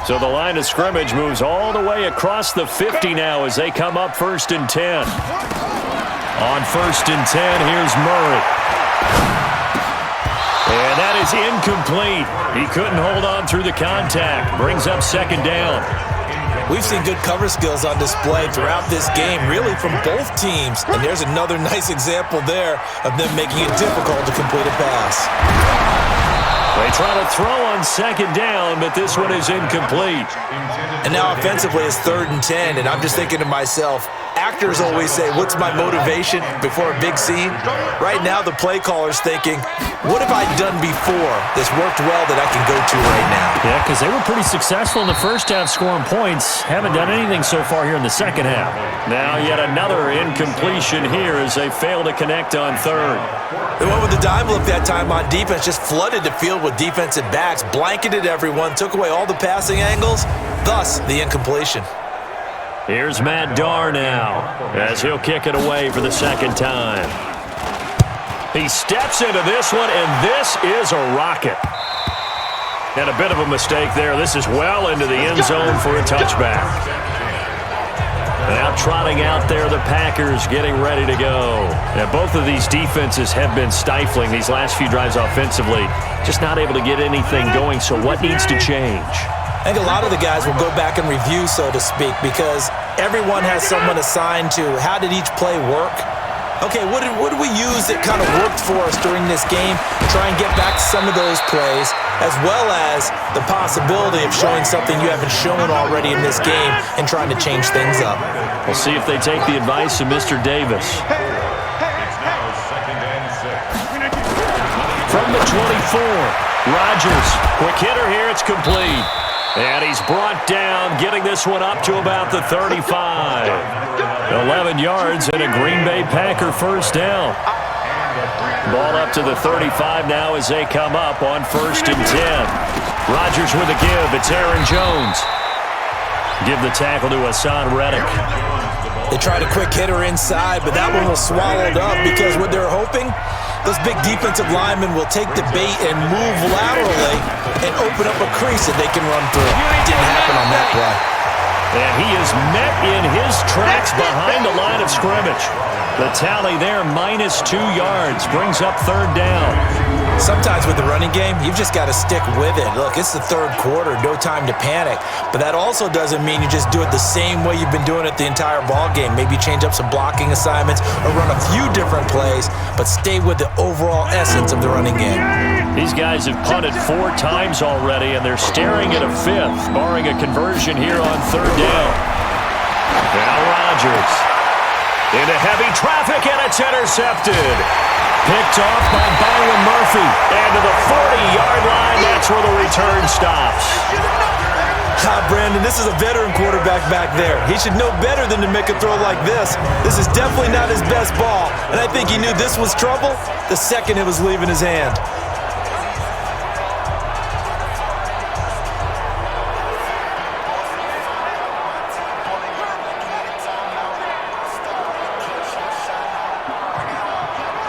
So the line of scrimmage moves all the way across the 50 now as they come up 1st and 10. On 1st and 10, here's Murray. And that is incomplete. He couldn't hold on through the contact. Brings up 2nd down. We've seen good cover skills on display throughout this game, really from both teams. And there's another nice example there of them making it difficult to complete a pass. They try to throw on 2nd down, but this one is incomplete. And now offensively it's 3rd and 10, and I'm just thinking to myself, actors always say, what's my motivation before a big scene? Right now the play caller's thinking, what have I done before that's worked well that I can go to right now? Yeah, because they were pretty successful in the first half scoring points. Haven't done anything so far here in the second half. Now yet another incompletion here as they fail to connect on 3rd. They went with the dime look that time on defense, just flooded the field with defensive backs, blanketed everyone, took away all the passing angles, thus the incompletion. Here's Matt Darr now as he'll kick it away for the 2nd time. He steps into this one, and this is a rocket. And a bit of a mistake there. This is well into the end zone for a touchback. Now trotting out there, the Packers getting ready to go. Now both of these defenses have been stifling these last few drives offensively. Just not able to get anything going, so what needs to change? I think a lot of the guys will go back and review, so to speak, because everyone has someone assigned to how did each play work. Okay, what did we use that kind of worked for us during this game? Try and get back to some of those plays, as well as the possibility of showing something you haven't shown already in this game and trying to change things up. We'll see if they take the advice of Mr. Davis. From the 24, Rodgers, quick hitter here, it's complete. And he's brought down, getting this one up to about the 35. 11 yards and a Green Bay Packer 1st down. Ball up to the 35 now as they come up on 1st and 10. Rodgers with a give. It's Aaron Jones. Give the tackle to Hassan Reddick. They tried a quick hitter inside, but that one was swallowed up because what they're hoping, those big defensive linemen will take the bait and move laterally and open up a crease that they can run through. Didn't happen on that play. And he is met in his tracks behind the line of scrimmage. The tally there, -2 yards, brings up 3rd down. Sometimes with the running game, you've just got to stick with it. Look, it's the 3rd quarter, no time to panic. But that also doesn't mean you just do it the same way you've been doing it the entire ball game. Maybe change up some blocking assignments or run a few different plays, but stay with the overall essence of the running game. These guys have punted 4 times already, and they're staring at a 5th, barring a conversion here on 3rd down. Now Rodgers into heavy traffic, and it's intercepted. Picked off by Byron Murphy. And to the 40-yard line, that's where the return stops. Brandon, this is a veteran quarterback back there. He should know better than to make a throw like this. This is definitely not his best ball, and I think he knew this was trouble the second it was leaving his hand.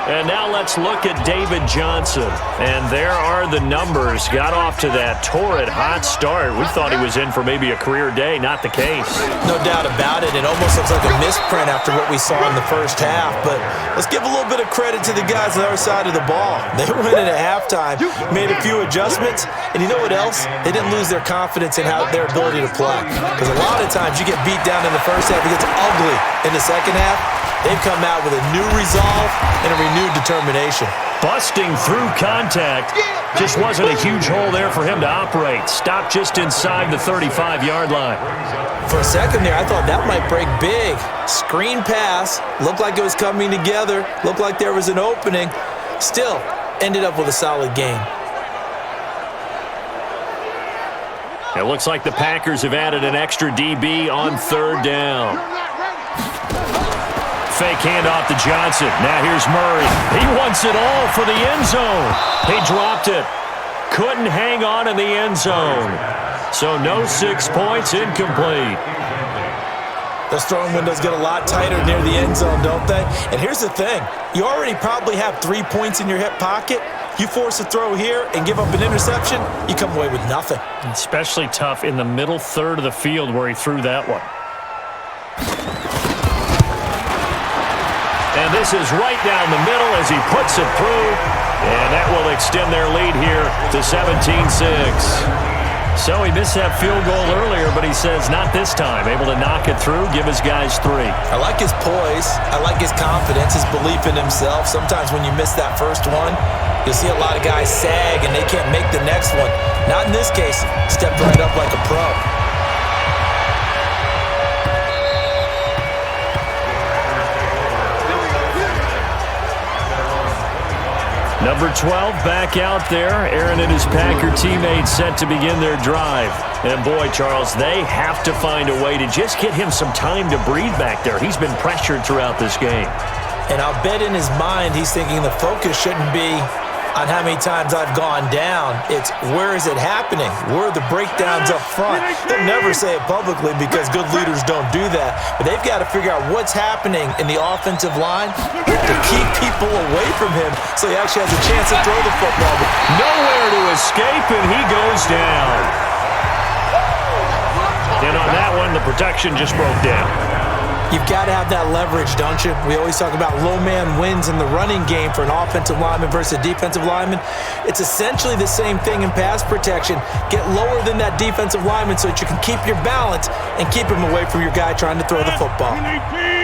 And now let's look at David Johnson. And there are the numbers. Got off to that torrid hot start. We thought he was in for maybe a career day. Not the case. No doubt about it. It almost looks like a misprint after what we saw in the first half. But let's give a little bit of credit to the guys on the other side of the ball. They went in at halftime, made a few adjustments, and you know what else? They didn't lose their confidence in their ability to play. Because a lot of times you get beat down in the first half, it gets ugly in the second half. They've come out with a new resolve and a renewed determination. Busting through contact. Just wasn't a huge hole there for him to operate. Stopped just inside the 35-yard line. For a second there, I thought that might break big. Screen pass. Looked like it was coming together. Looked like there was an opening. Still, ended up with a solid game. It looks like the Packers have added an extra DB on 3rd down. Fake handoff to Johnson. Now here's Murray. He wants it all for the end zone. He dropped it. Couldn't hang on in the end zone. So no 6 points, incomplete. Those throwing windows get a lot tighter near the end zone, don't they? And here's the thing. You already probably have 3 points in your hip pocket. You force a throw here and give up an interception, you come away with nothing. Especially tough in the middle third of the field where he threw that one. And this is right down the middle as he puts it through. And that will extend their lead here to 17-6. So he missed that field goal earlier, but he says not this time. Able to knock it through, give his guys 3. I like his poise. I like his confidence, his belief in himself. Sometimes when you miss that first one, you'll see a lot of guys sag and they can't make the next one. Not in this case. Stepped right up like a pro. Number 12 back out there. Aaron and his Packer teammates set to begin their drive. And boy, Charles, they have to find a way to just get him some time to breathe back there. He's been pressured throughout this game. And I'll bet in his mind he's thinking the focus shouldn't be on how many times I've gone down. It's where is it happening? Where are the breakdowns up front? They'll never say it publicly because good leaders don't do that. But they've got to figure out what's happening in the offensive line to keep people away from him so he actually has a chance to throw the football. Nowhere to escape, and he goes down. And on that one, the protection just broke down. You've got to have that leverage, don't you? We always talk about low man wins in the running game for an offensive lineman versus a defensive lineman. It's essentially the same thing in pass protection. Get lower than that defensive lineman so that you can keep your balance and keep him away from your guy trying to throw the football.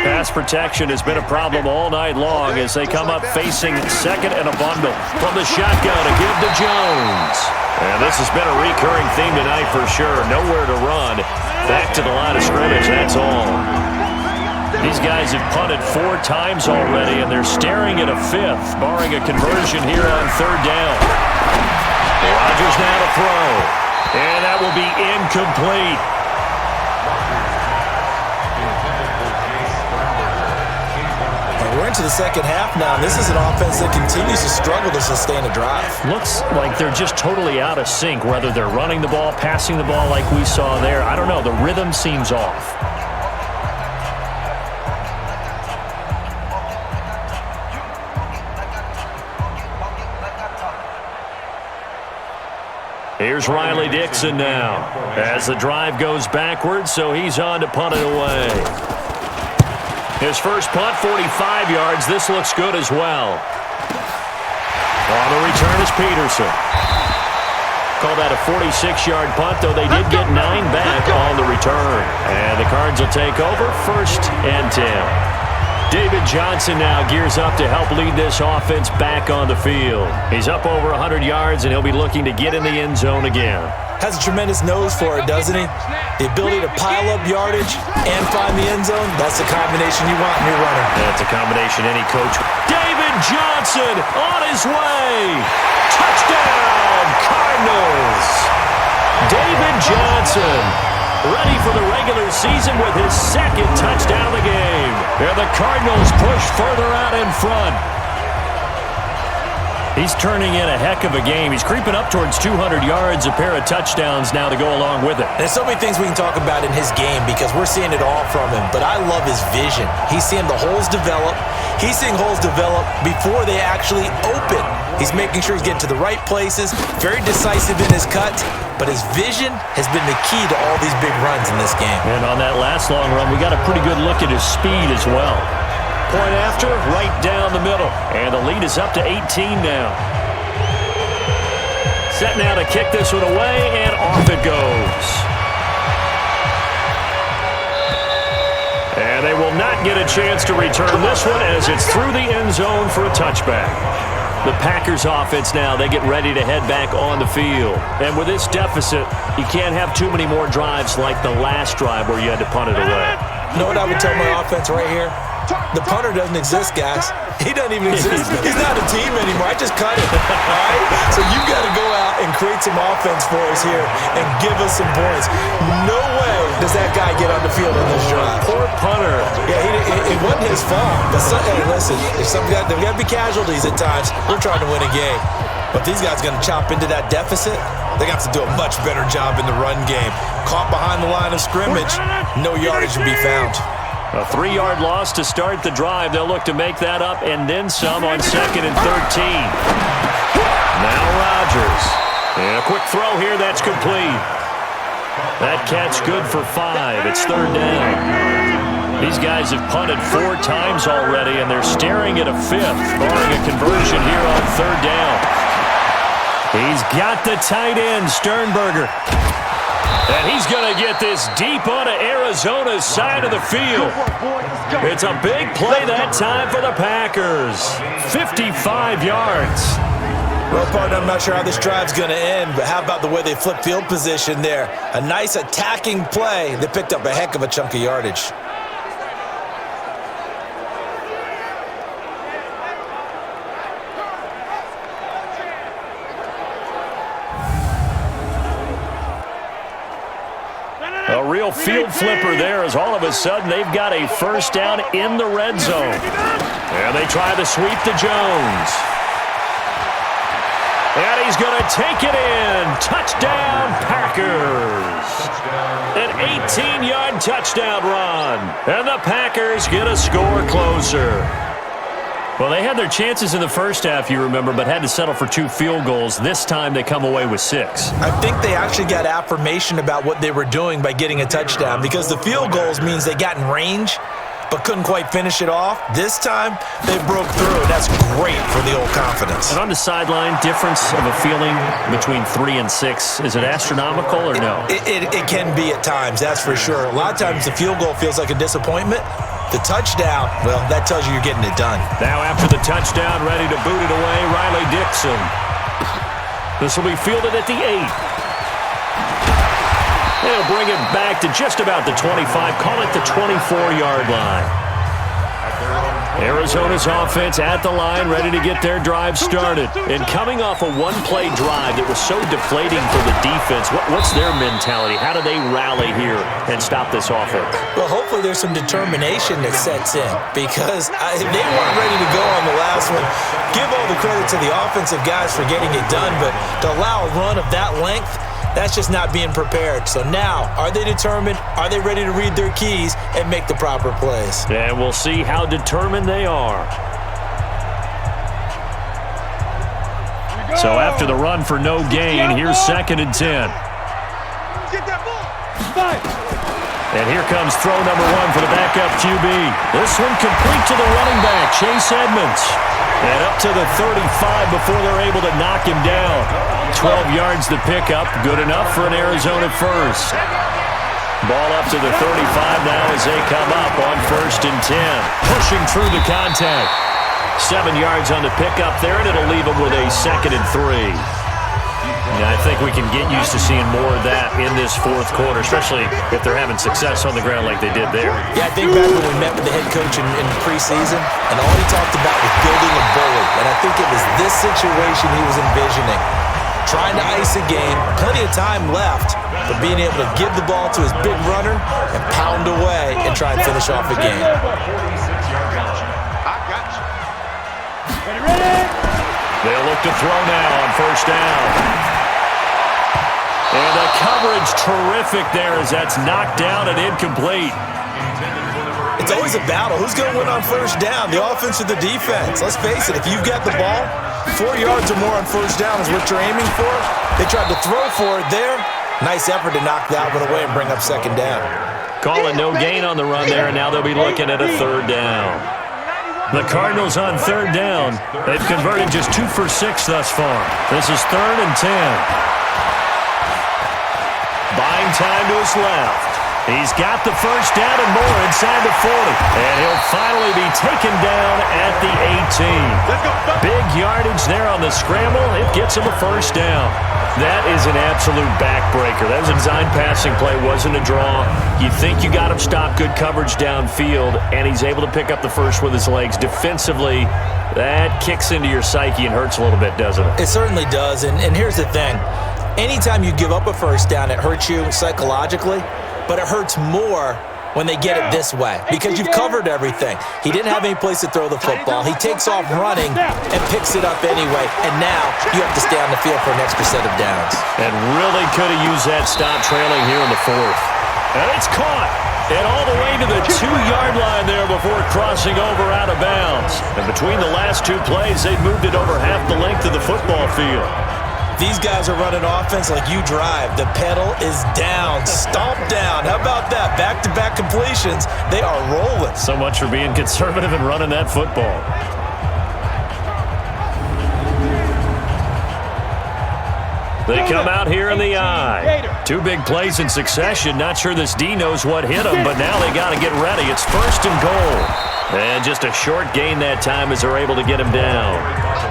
Pass protection has been a problem all night long as they come up facing second and a bundle. From the shotgun to give to Jones. And this has been a recurring theme tonight for sure. Nowhere to run. Back to the line of scrimmage, that's all. These guys have punted 4 times already, and they're staring at a 5th, barring a conversion here on 3rd down. Rodgers now to throw, and that will be incomplete. We're into the second half now, and this is an offense that continues to struggle to sustain a drive. Looks like they're just totally out of sync, whether they're running the ball, passing the ball like we saw there. I don't know. The rhythm seems off. Here's Riley Dixon now. As the drive goes backwards, so he's on to punt it away. His first punt, 45 yards. This looks good as well. On the return is Peterson. Call that a 46-yard punt, though they did get 9 back on the return. And the Cards will take over, 1st and 10. David Johnson now gears up to help lead this offense back on the field. He's up over 100 yards, and he'll be looking to get in the end zone again. Has a tremendous nose for it, doesn't he? The ability to pile up yardage and find the end zone, that's the combination you want in your runner. That's a combination any coach. David Johnson on his way. Touchdown, Cardinals. David Johnson ready for the regular season with his 2nd touchdown of the game. And the Cardinals push further out in front. He's turning in a heck of a game. He's creeping up towards 200 yards, a pair of touchdowns now to go along with it. There's so many things we can talk about in his game because we're seeing it all from him, but I love his vision. He's seeing the holes develop. He's seeing holes develop before they actually open. He's making sure he's getting to the right places, very decisive in his cuts, but his vision has been the key to all these big runs in this game. And on that last long run, we got a pretty good look at his speed as well. Point after, right down the middle. And the lead is up to 18 now. Set now to kick this one away, and off it goes. And they will not get a chance to return this one as it's through the end zone for a touchback. The Packers offense now, they get ready to head back on the field. And with this deficit, you can't have too many more drives like the last drive where you had to punt it away. You know what I would tell my offense right here? The punter doesn't exist, guys. He doesn't even exist. He's not a team anymore. I just cut it. All right? So you got to go out and create some offense for us here and give us some points. No way does that guy get on the field in this drive. Poor punter. Yeah, it wasn't his fault. But hey, listen, there's got to be casualties at times. We're trying to win a game. But these guys are going to chop into that deficit. They're going to have to do a much better job in the run game. Caught behind the line of scrimmage, no yardage to be found. A 3-yard loss to start the drive. They'll look to make that up and then some on 2nd and 13. Now Rodgers. And a quick throw here. That's complete. That catch good for 5. It's 3rd down. These guys have punted 4 times already, and they're staring at a 5th, barring a conversion here on 3rd down. He's got the tight end, Sternberger. And he's going to get this deep onto Arizona's side of the field. It's a big play that time for the Packers. 55 yards. Well, partner, I'm not sure how this drive's going to end, but how about the way they flip field position there? A nice attacking play. They picked up a heck of a chunk of yardage. A real field flipper there as all of a sudden they've got a 1st down in the red zone. And they try to sweep to Jones. And he's going to take it in. Touchdown, Packers. An 18-yard touchdown run. And the Packers get a score closer. Well, they had their chances in the first half, you remember, but had to settle for 2 field goals. This time they come away with 6. I think they actually got affirmation about what they were doing by getting a touchdown because the field goals means they got in range but couldn't quite finish it off. This time, they broke through, and that's great for the old confidence. And on the sideline, difference of a feeling between 3 and 6, is it astronomical or no? It can be at times, that's for sure. A lot of times the field goal feels like a disappointment. The touchdown, well, that tells you you're getting it done. Now after the touchdown, ready to boot it away, Riley Dixon. This will be fielded at the 8. They'll bring it back to just about the 25, call it the 24-yard line. Arizona's offense at the line, ready to get their drive started. And coming off a one-play drive that was so deflating for the defense, what's their mentality? How do they rally here and stop this offense? Well, hopefully there's some determination that sets in because they weren't ready to go on the last one. Give all the credit to the offensive guys for getting it done, but to allow a run of that length, that's just not being prepared. So now, are they determined? Are they ready to read their keys and make the proper plays? And we'll see how determined they are. So after the run for no gain, here's 2nd and 10. Get that ball. And here comes throw number 1 for the backup QB. This one complete to the running back, Chase Edmonds. And up to the 35 before they're able to knock him down. 12 yards to pick up, good enough for an Arizona first. Ball up to the 35 now as they come up on 1st and 10. Pushing through the contact. 7 yards on the pickup there, and it'll leave them with a 2nd and 3. And I think we can get used to seeing more of that in this 4th quarter, especially if they're having success on the ground like they did there. Yeah, I think back when we met with the head coach in preseason, and all he talked about was building a bully. And I think it was this situation he was envisioning. Trying to ice a game, plenty of time left, but being able to give the ball to his big runner and pound away and try and finish off a game. I got you. Ready? They'll look to throw now on 1st down. And the coverage terrific there as that's knocked down and incomplete. It's always a battle. Who's going to win on 1st down, the offense or the defense? Let's face it, if you've got the ball, 4 yards or more on 1st down is what you're aiming for. They tried to throw for it there. Nice effort to knock that one away and bring up 2nd down. Calling no gain on the run there, and now they'll be looking at a 3rd down. The Cardinals on 3rd down. They've converted just 2 for 6 thus far. This is 3rd and 10. Buying time to his left. He's got the 1st down and more inside the 40. And he'll finally be taken down at the 18. Big yardage there on the scramble. It gets him a 1st down. That is an absolute backbreaker. That was a design passing play, wasn't a draw. You think you got him stopped, good coverage downfield, and he's able to pick up the first with his legs. Defensively, that kicks into your psyche and hurts a little bit, doesn't it? It certainly does, and here's the thing. Anytime you give up a 1st down, it hurts you psychologically, but it hurts more when they get it this way because you've covered everything. He didn't have any place to throw the football. He takes off running and picks it up anyway, and now you have to stay on the field for an extra set of downs. And really could have used that stop trailing here in the 4th. And it's caught. And all the way to the 2-yard line there before crossing over out of bounds. And between the last 2 plays, they've moved it over half the length of the football field. These guys are running offense like you drive. The pedal is down, stomp down. How about that? Back-to-back completions. They are rolling. So much for being conservative and running that football. They come out here in the eye. 2 big plays in succession. Not sure this D knows what hit him, but now they got to get ready. It's 1st and goal. And just a short gain that time as they're able to get him down.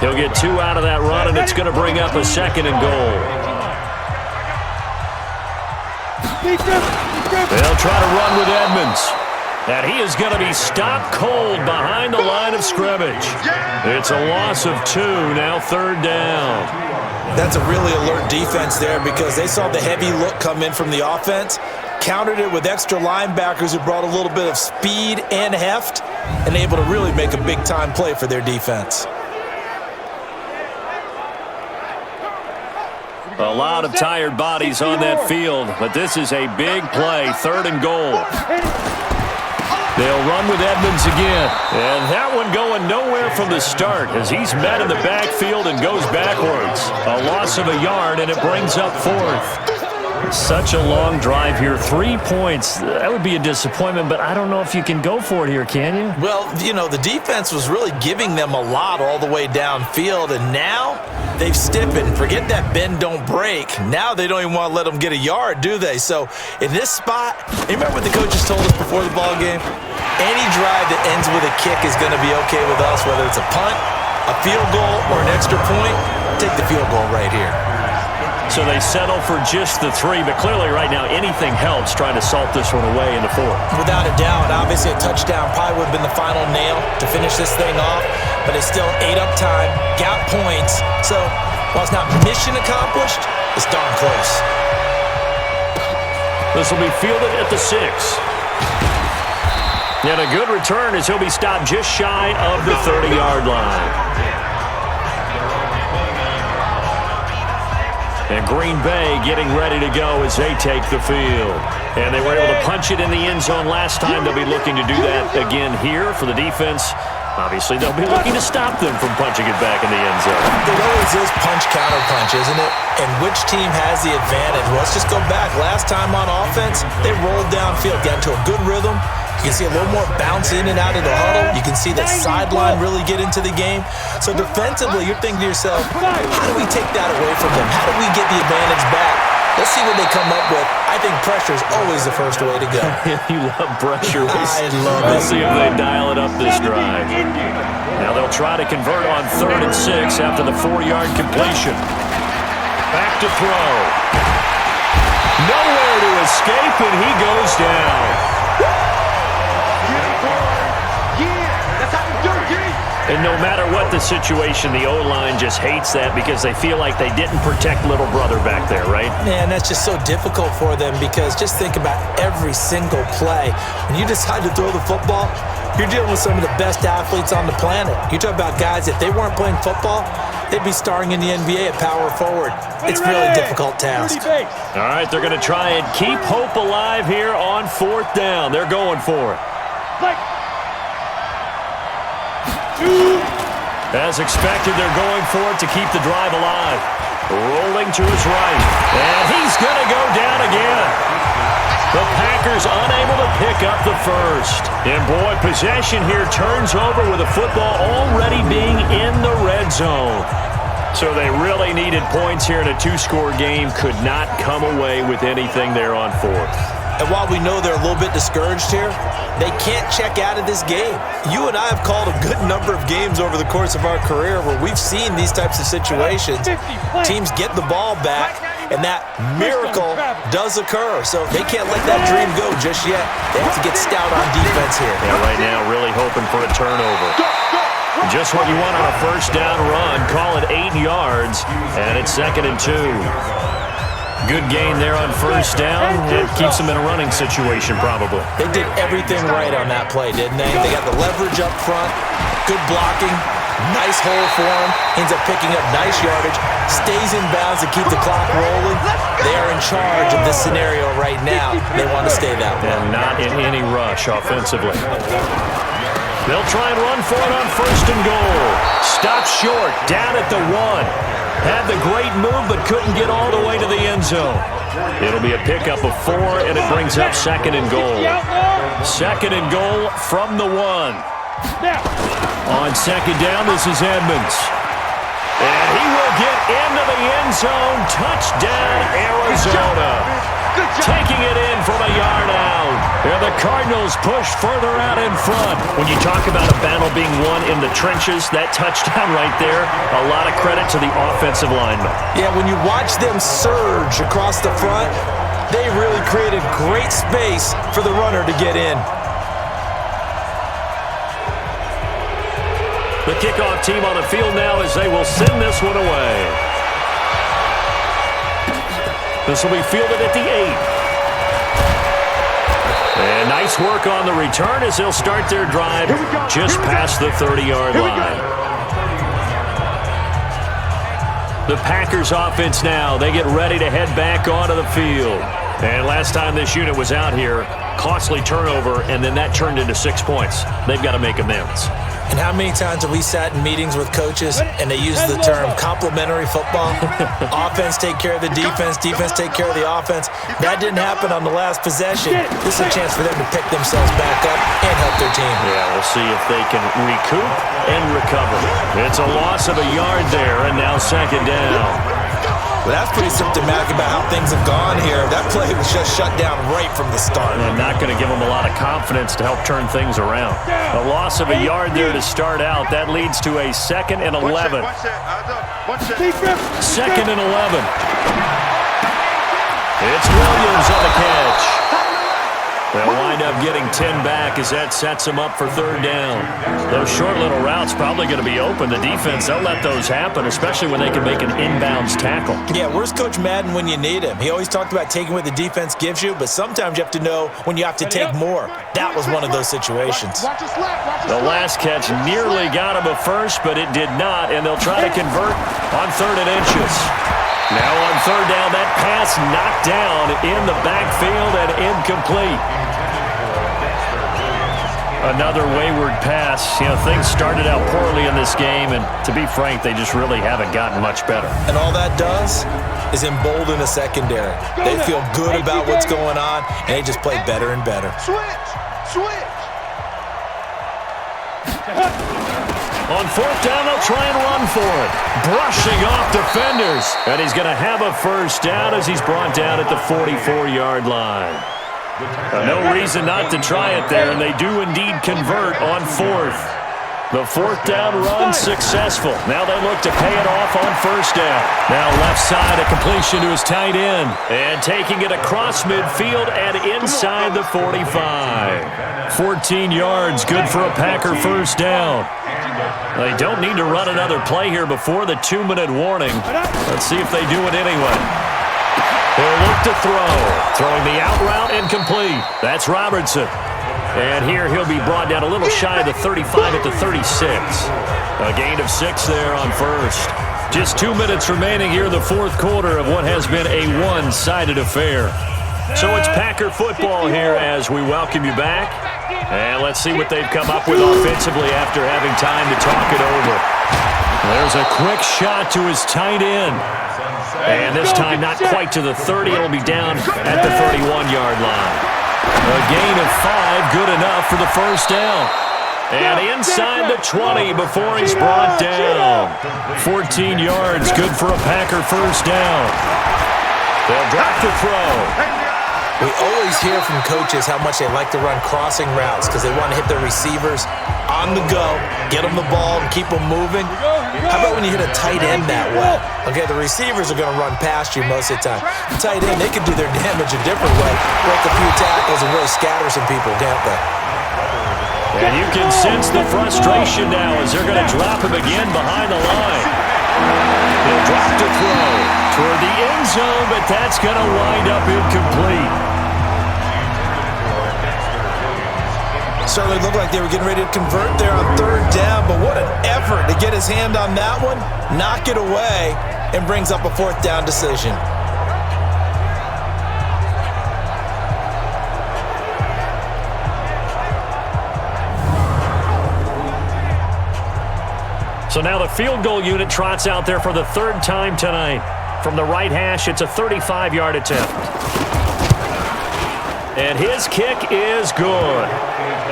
He'll get 2 out of that run, and it's going to bring up a 2nd and goal. They'll try to run with Edmonds. And he is going to be stopped cold behind the line of scrimmage. It's a loss of 2, now 3rd down. That's a really alert defense there because they saw the heavy look come in from the offense, countered it with extra linebackers who brought a little bit of speed and heft, and able to really make a big-time play for their defense. A lot of tired bodies on that field, but this is a big play, 3rd and goal. They'll run with Edmonds again. And that one going nowhere from the start as he's met in the backfield and goes backwards. A loss of a yard, and it brings up 4th. Such a long drive here. 3 points. That would be a disappointment, but I don't know if you can go for it here, can you? Well, you know, the defense was really giving them a lot all the way downfield, and now they've stiffened. Forget that bend, don't break. Now they don't even want to let them get a yard, do they? So in this spot, you remember what the coaches told us before the ball game? Any drive that ends with a kick is going to be okay with us, whether it's a punt, a field goal, or an extra point. Take the field goal right here. So they settle for just the 3, but clearly right now anything helps trying to salt this one away in the 4th. Without a doubt, obviously a touchdown probably would have been the final nail to finish this thing off, but it's still ate up time, got points, so while it's not mission accomplished, it's darn close. This will be fielded at the 6. And a good return as he'll be stopped just shy of the 30-yard line. And Green Bay getting ready to go as they take the field. And they were able to punch it in the end zone last time. They'll be looking to do that again here for the defense. Obviously, they'll be looking to stop them from punching it back in the end zone. It always is punch-counter-punch, isn't it? And which team has the advantage? Well, let's just go back. Last time on offense, they rolled downfield, got into a good rhythm. You can see a little more bounce in and out of the huddle. You can see the sideline really get into the game. So defensively, you're thinking to yourself, how do we take that away from them? How do we get the advantage back? Let's see what they come up with. I think pressure is always the first way to go. You love pressure. I love it. Let's see if they dial it up this drive. Now they'll try to convert on 3rd and 6 after the 4-yard completion. Back to throw. Nowhere to escape, and he goes down. And no matter what the situation, the O-line just hates that because they feel like they didn't protect little brother back there, right? Man, that's just so difficult for them because just think about every single play. When you decide to throw the football, you're dealing with some of the best athletes on the planet. You talk about guys, if they weren't playing football, they'd be starring in the NBA at power forward. It's a really difficult task. All right, they're going to try and keep hope alive here on 4th down. They're going for it. As expected, they're going for it to keep the drive alive. Rolling to his right. And he's going to go down again. The Packers unable to pick up the first. And boy, possession here turns over with the football already being in the red zone. So they really needed points here in a 2-score game. Could not come away with anything there on 4th. And while we know they're a little bit discouraged here, they can't check out of this game. You and I have called a good number of games over the course of our career where we've seen these types of situations. Teams get the ball back, and that miracle does occur. So they can't let that dream go just yet. They have to get stout on defense here. Yeah, right now really hoping for a turnover. Just what you want on a 1st down run. Call it 8 yards, and it's 2nd and 2. Good gain there on 1st down. It keeps them in a running situation, probably. They did everything right on that play, didn't they? They got the leverage up front, good blocking, nice hole for him, ends up picking up nice yardage, stays in bounds to keep the clock rolling. They are in charge of this scenario right now. They want to stay that way. And not in any rush offensively. They'll try and run for it on 1st and goal. Stop short, down at the 1. Had the great move, but couldn't get all the way to the end zone. It'll be a pickup of 4, and it brings up 2nd and goal. 2nd and goal from the 1. On 2nd down, this is Edmonds. And he will get into the end zone. Touchdown, Arizona. Taking it in from a yard out. And the Cardinals push further out in front. When you talk about a battle being won in the trenches, that touchdown right there, a lot of credit to the offensive linemen. Yeah, when you watch them surge across the front, they really created great space for the runner to get in. The kickoff team on the field now as they will send this one away. This will be fielded at the 8. And nice work on the return as they'll start their drive just past the 30-yard line. The Packers offense now, they get ready to head back onto the field. And last time this unit was out here, costly turnover, and then that turned into 6 points. They've got to make amends. And how many times have we sat in meetings with coaches and they use the term complementary football? Offense take care of the defense, defense take care of the offense. That didn't happen on the last possession. This is a chance for them to pick themselves back up and help their team. Yeah, we'll see if they can recoup and recover. It's a loss of a yard there, and now 2nd down. Well, that's pretty symptomatic about how things have gone here. That play was just shut down right from the start. And not going to give them a lot of confidence to help turn things around. A loss of a yard there to start out. That leads to a 2nd and 11. 2nd and 11. It's Williams on the catch. They'll wind up getting 10 back as that sets them up for 3rd down. Those short little routes probably going to be open. The defense, they'll let those happen, especially when they can make an inbounds tackle. Yeah, where's Coach Madden when you need him? He always talked about taking what the defense gives you, but sometimes you have to know when you have to take more. That was one of those situations. The last catch nearly got him a first, but it did not, and they'll try to convert on 3rd and inches. Now on 3rd down, that pass knocked down in the backfield and incomplete. Another wayward pass. You know, things started out poorly in this game, and to be frank, they just really haven't gotten much better. And all that does is embolden the secondary. They feel good about what's going on, and they just play better and better. Switch. On fourth down, they'll try and run for it. Brushing off defenders. And he's going to have a first down as he's brought down at the 44-yard line. No reason not to try it there, and they do indeed convert on fourth. The fourth down run successful. Now they look to pay it off on first down. Now left side, a completion to his tight end. And taking it across midfield and inside the 45. 14 yards, good for a Packer first down. They don't need to run another play here before the 2-minute warning. Let's see if they do it anyway. He'll look to throw. Throwing the out route and complete. That's Robertson. And here he'll be brought down a little shy of the 35 at the 36. A gain of 6 there on first. Just 2 minutes remaining here in the fourth quarter of what has been a one-sided affair. So it's Packer football here as we welcome you back. And let's see what they've come up with offensively after having time to talk it over. There's a quick shot to his tight end. And this time not quite to the 30. It'll be down at the 31-yard line. A gain of 5, good enough for the first down. And inside the 20 before he's brought down. 14 yards, good for a Packer first down. They'll drop the throw. We always hear from coaches how much they like to run crossing routes because they want to hit their receivers on the go, get them the ball, and keep them moving. How about when you hit a tight end that way? Okay, the receivers are going to run past you most of the time. The tight end, they can do their damage a different way, break a few tackles and really scatter some people, can't they? And you can sense the frustration now as they're going to drop him again behind the line. He'll drop to throw toward the end zone, but that's going to wind up incomplete. Certainly looked like they were getting ready to convert there on third down, but what an effort to get his hand on that one, knock it away, and brings up a fourth down decision. So now the field goal unit trots out there for the third time tonight. From the right hash, it's a 35-yard attempt. And his kick is good.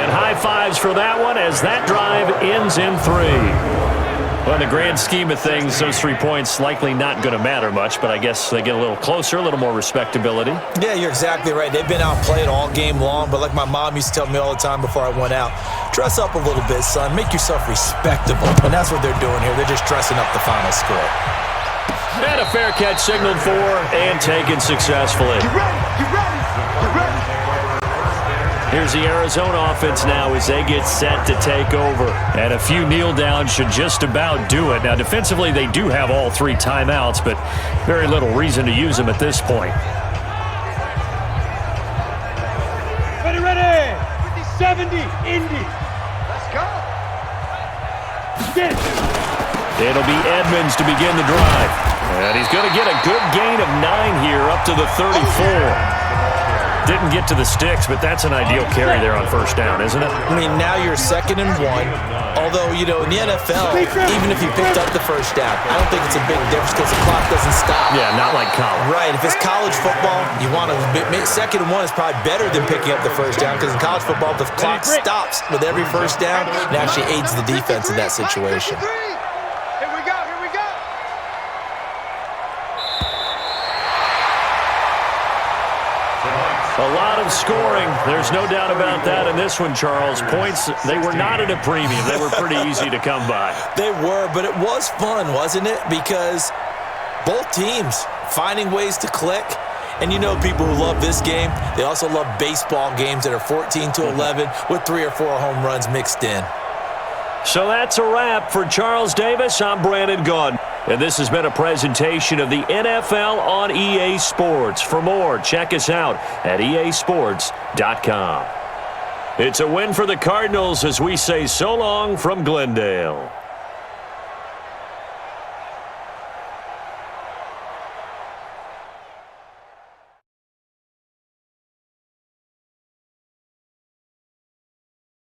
And high fives for that one as that drive ends in 3. Well, in the grand scheme of things, those 3 points likely not going to matter much, but I guess they get a little closer, a little more respectability. Yeah, you're exactly right. They've been outplayed all game long, but like my mom used to tell me all the time before I went out, dress up a little bit, son. Make yourself respectable. And that's what they're doing here. They're just dressing up the final score. And a fair catch signaled for and taken successfully. Get ready. Here's the Arizona offense now as they get set to take over. And a few kneel downs should just about do it. Now, defensively, they do have all 3 timeouts, but very little reason to use them at this point. Ready. 70, Indy. Let's go. It'll be Edmonds to begin the drive. And he's going to get a good gain of 9 here up to the 34. Didn't get to the sticks, but that's an ideal carry there on first down, isn't it? I mean, now you're 2nd and 1. Although, you know, in the NFL, even if you picked up the first down, I don't think it's a big difference because the clock doesn't stop. Yeah, not like college. Right. If it's college football, you want to 2nd and 1 is probably better than picking up the first down because in college football, the clock stops with every first down and actually aids the defense in that situation. Here we go. A lot of scoring. There's no doubt about that in this one, Charles. Points, they were not at a premium. They were pretty easy to come by. They were, but it was fun, wasn't it? Because both teams finding ways to click. And you know people who love this game, they also love baseball games that are 14-11 with 3 or 4 home runs mixed in. So that's a wrap for Charles Davis. I'm Brandon Gaudin. And this has been a presentation of the NFL on EA Sports. For more, check us out at easports.com. It's a win for the Cardinals as we say so long from Glendale.